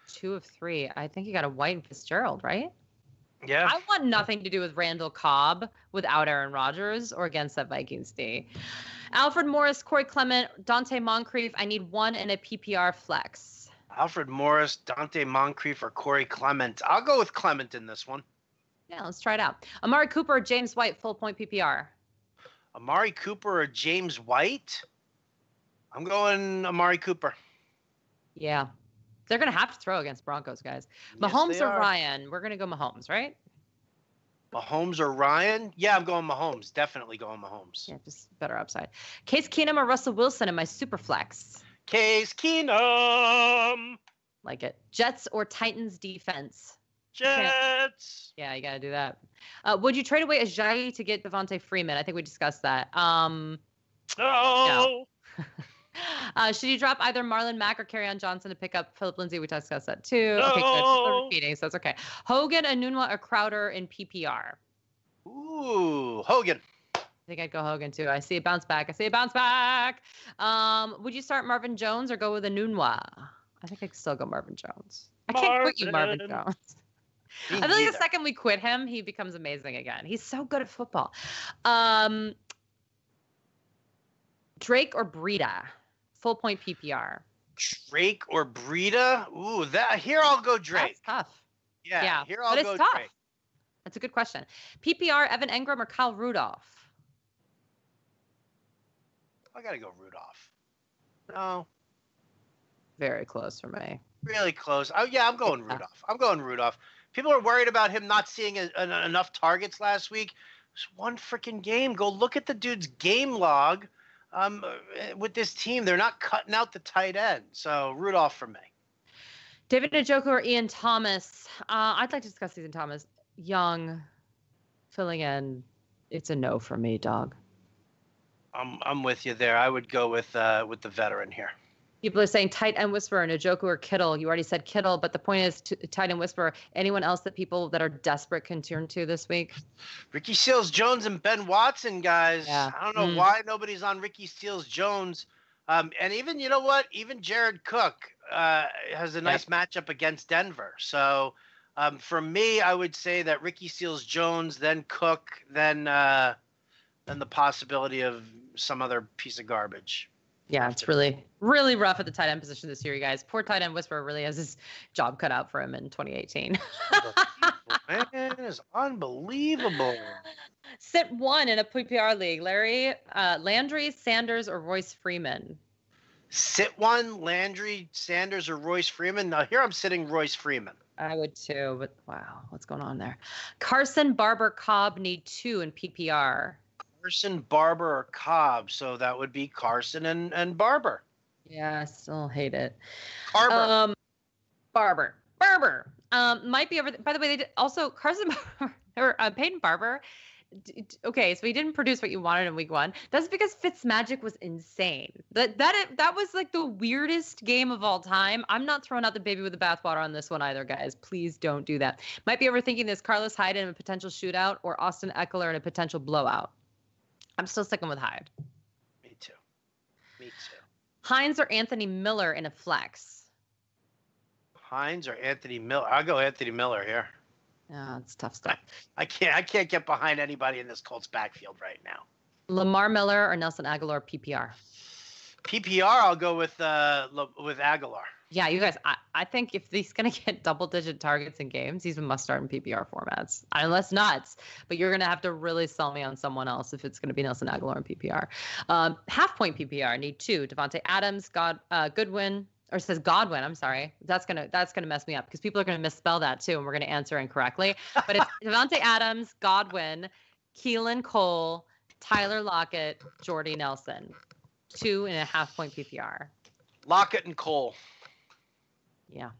2 of 3. I think you got a White and Fitzgerald, right? Yeah. I want nothing to do with Randall Cobb without Aaron Rodgers or against that Vikings D. Alfred Morris, Corey Clement, Dante Moncrief. I need one in a PPR flex. Alfred Morris, Dante Moncrief, or Corey Clement. I'll go with Clement in this one. Yeah, let's try it out. Amari Cooper or James White, full point PPR? Amari Cooper or James White? I'm going Amari Cooper. Yeah. They're going to have to throw against Broncos, guys. Yes, Mahomes or Ryan? We're going to go Mahomes, right? Mahomes or Ryan? Yeah, I'm going Mahomes. Definitely going Mahomes. Yeah, just better upside. Case Keenum or Russell Wilson in my super flex? Case Keenum. Like it. Jets or Titans defense? Jets. Yeah, you got to do that. Would you trade away Ajayi to get Devontae Freeman? I think we discussed that. No. Should you drop either Marlon Mack or Kerryon Johnson to pick up Philip Lindsay? We discussed that too. No. Okay, good. Still repeating, so that's okay. Hogan, Anunwa, or Crowder in PPR? Ooh, Hogan. I think I'd go Hogan too. I see a bounce back. Would you start Marvin Jones or go with Anunwa? I think I'd still go Marvin Jones. I can't quit you, Marvin Jones. I feel like the second we quit him, he becomes amazing again. He's so good at football. Drake or Breida? Full point PPR. Drake or Breida? Ooh, here I'll go Drake. That's tough. Yeah, here I'll go tough. Drake. That's a good question. PPR, Evan Engram or Kyle Rudolph? I gotta go Rudolph. No. Very close for me. Really close. Oh yeah, I'm going Rudolph. People are worried about him not seeing enough targets last week. It's one freaking game. Go look at the dude's game log. With this team, they're not cutting out the tight end. So Rudolph for me. David Njoku or Ian Thomas? I'd like to discuss Ian Thomas. Young, filling in. It's a no for me, dog. I'm with you there. I would go with the veteran here. People are saying tight end whisperer, Njoku or Kittle. You already said Kittle, but the point is tight end whisperer. Anyone else that people that are desperate can turn to this week? Ricky Seals-Jones and Ben Watson, guys. Yeah. I don't know why nobody's on Ricky Seals-Jones. And even, you know what? Even Jared Cook has a nice matchup against Denver. So for me, I would say that Ricky Seals-Jones, then Cook, then the possibility of some other piece of garbage. Yeah, it's really, really rough at the tight end position this year, you guys. Poor tight end whisperer really has his job cut out for him in 2018. Man, it is unbelievable. Sit one in a PPR league. Larry, Landry, Sanders, or Royce Freeman? Sit one, Landry, Sanders, or Royce Freeman. Now here I'm sitting Royce Freeman. I would too, but wow, what's going on there? Carson, Barber, Cobb need 2 in PPR. Carson, Barber, or Cobb. So that would be Carson and Barber. Yeah, I still hate it. Barber. Barber. Might be over. By the way, they did also Carson or Peyton Barber. Okay, so he didn't produce what you wanted in week 1. That's because Fitzmagic was insane. That was like the weirdest game of all time. I'm not throwing out the baby with the bathwater on this one either, guys. Please don't do that. Might be overthinking this. Carlos Hyde in a potential shootout or Austin Eckler in a potential blowout. I'm still sticking with Hyde. Me too. Hines or Anthony Miller in a flex? Hines or Anthony Miller? I'll go Anthony Miller here. Yeah, it's tough stuff. I can't get behind anybody in this Colts backfield right now. Lamar Miller or Nelson Aguilar PPR? PPR, I'll go with Aguilar. Yeah, you guys, I think if he's going to get double-digit targets in games, he's a must-start in PPR formats. Unless nuts, but you're going to have to really sell me on someone else if it's going to be Nelson Aguilar in PPR. Half-point PPR, need 2. Devontae Adams, Goodwin, or it says Godwin, I'm sorry. That's gonna mess me up because people are going to misspell that too, and we're going to answer incorrectly. But it's Devontae Adams, Godwin, Keelan Cole, Tyler Lockett, Jordy Nelson. 2.5-point PPR. Lockett and Cole. Yeah.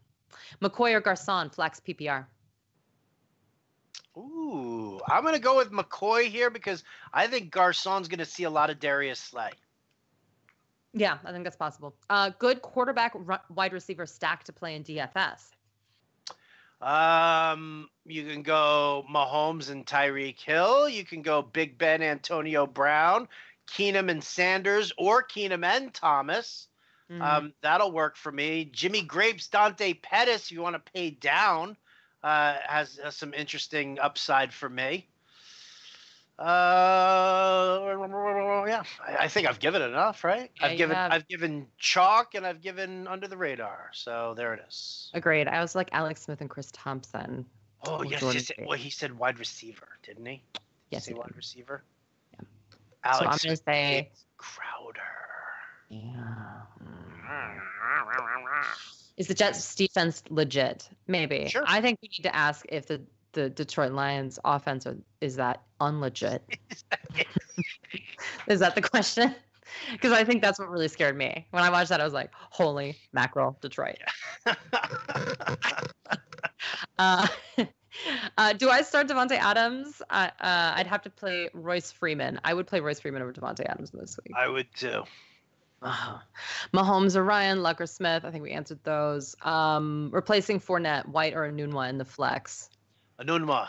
McCoy or Garcon, flex PPR. Ooh, I'm going to go with McCoy here because I think Garcon's going to see a lot of Darius Slay. Yeah, I think that's possible. Good quarterback, wide receiver stack to play in DFS. You can go Mahomes and Tyreek Hill. You can go Big Ben, Antonio Brown, Keenum and Sanders, or Keenum and Thomas. That'll work for me. Jimmy Grapes, Dante Pettis, if you want to pay down, has some interesting upside for me. Yeah, I think I've given enough, right? Yeah, I've given chalk and I've given under the radar. So there it is. Agreed. I was like Alex Smith and Chris Thompson. Oh yes, well he said wide receiver, didn't he? Yes, he wide receiver. Yeah. Alex so I'm going to say Crowder. Yeah. Is the Jets defense legit? Maybe. Sure. I think we need to ask if the Detroit Lions offense is that unlegit? Is that the question? Because I think that's what really scared me. When I watched that, I was like, holy mackerel, Detroit. Do I start Devontae Adams? I'd have to play Royce Freeman. I would play Royce Freeman over Devontae Adams this week. I would too. Mahomes or Ryan, Luck or Smith. I think we answered those. Replacing Fournette, White or Anunwa in the flex. Anunwa.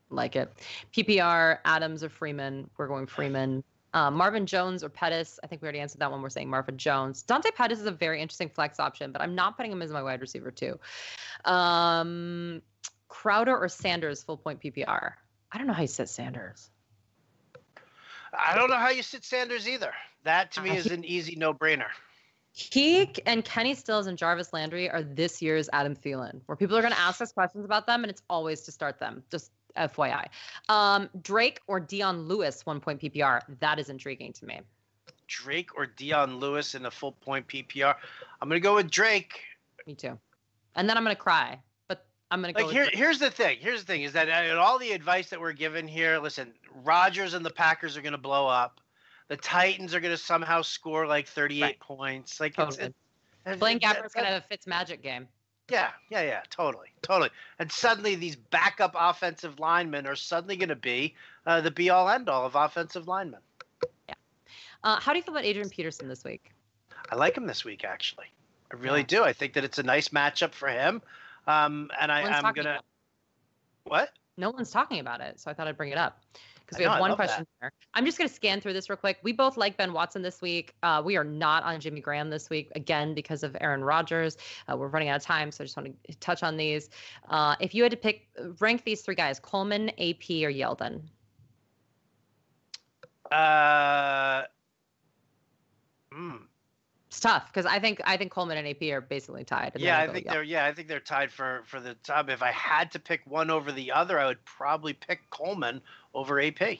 Like it. PPR, Adams or Freeman. We're going Freeman. Marvin Jones or Pettis. I think we already answered that one. We're saying Marvin Jones. Dante Pettis is a very interesting flex option, but I'm not putting him as my wide receiver too. Crowder or Sanders, full point PPR. I don't know how you sit Sanders. I don't know how you sit Sanders either. That to me is an easy no-brainer. He and Kenny Stills and Jarvis Landry are this year's Adam Thielen, where people are going to ask us questions about them, and it's always to start them. Just FYI. Drake or Dion Lewis, 1 point PPR. That is intriguing to me. Drake or Dion Lewis in a full point PPR. I'm going to go with Drake. Me too. And then I'm going to cry, but I'm going to go with Drake. Here's the thing. Here's the thing is that all the advice that we're given here, listen, Rodgers and the Packers are going to blow up. The Titans are going to somehow score like 38 points. Like totally. Blaine Gabbert's going to have a Fitzmagic game. Yeah, totally. And suddenly these backup offensive linemen are suddenly going to be the be-all, end-all of offensive linemen. Yeah. How do you feel about Adrian Peterson this week? I like him this week, actually. I really do. I think that it's a nice matchup for him. I'm gonna. What? No one's talking about it, so I thought I'd bring it up because we I know, have I one love question here. I'm just gonna scan through this real quick. We both like Ben Watson this week. We are not on Jimmy Graham this week again because of Aaron Rodgers. We're running out of time, so I just want to touch on these. If you had to rank these three guys: Coleman, AP, or Yeldon. It's tough because I think Coleman and AP are basically tied. Yeah, I think they're tied for the top. If I had to pick one over the other, I would probably pick Coleman over AP.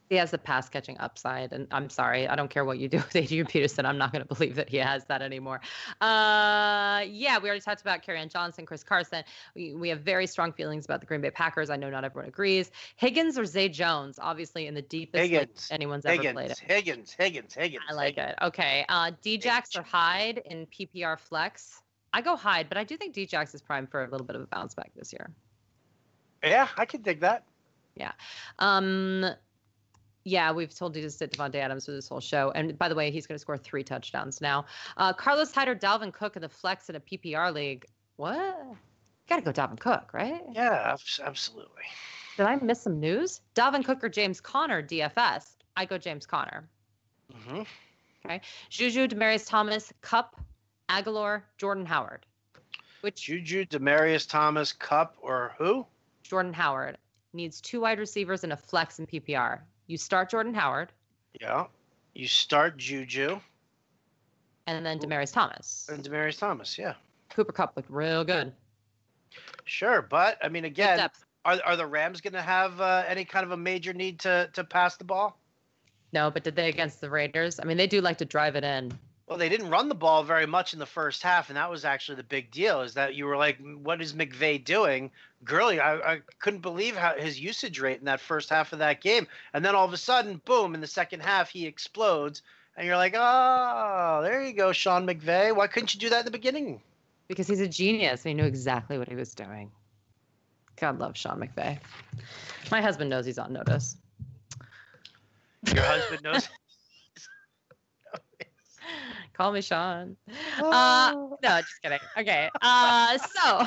He has the pass catching upside, and I'm sorry, I don't care what you do with Adrian Peterson. I'm not going to believe that he has that anymore. Yeah, we already talked about Kerryon Johnson, Chris Carson. We have very strong feelings about the Green Bay Packers. I know not everyone agrees. Higgins or Zay Jones, obviously in the deepest league anyone's ever played it. Higgins. I like it. Okay, Djax or Hyde in PPR flex. I go Hyde, but I do think Djax is primed for a little bit of a bounce back this year. Yeah, I can dig that. Yeah. Yeah, we've told you to sit Devontae Adams for this whole show. And by the way, he's going to score 3 touchdowns now. Carlos Hyde or Dalvin Cook in the flex in a PPR league. What? You got to go Dalvin Cook, right? Yeah, absolutely. Did I miss some news? Dalvin Cook or James Conner, DFS. I go James Conner. Mm-hmm. Okay. Juju, Demaryius Thomas, Kupp, Aguilar, Jordan Howard. Juju, Demaryius Thomas, Kupp, or who? Jordan Howard. Needs 2 wide receivers and a flex in PPR. You start Jordan Howard. Yeah. You start Juju. And then Demaryius Thomas. And Demaryius Thomas, yeah. Cooper Kupp looked real good. Sure, but, I mean, again, are the Rams going to have any kind of a major need to pass the ball? No, but did they against the Raiders? I mean, they do like to drive it in. Well, they didn't run the ball very much in the first half, and that was actually the big deal, is that you were like, what is McVay doing? Gurley, I couldn't believe how his usage rate in that first half of that game. And then all of a sudden, boom, in the second half, he explodes. And you're like, oh, there you go, Sean McVay. Why couldn't you do that in the beginning? Because he's a genius, and he knew exactly what he was doing. God love Sean McVay. My husband knows he's on notice. Your husband knows? Call me Sean. No, just kidding. Okay. So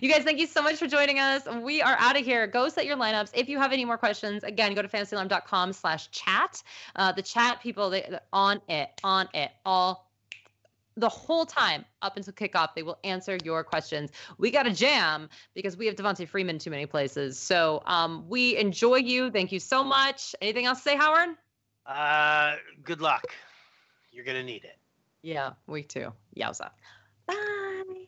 you guys, thank you so much for joining us. We are out of here. Go set your lineups. If you have any more questions, again, go to fantasyalarm.com/chat. The chat people, they're on it all the whole time up until kickoff. They will answer your questions. We got a jam because we have Devontae Freeman too many places. So we enjoy you. Thank you so much. Anything else to say, Howard? Good luck. You're going to need it. Yeah, week 2. Yowza. Bye.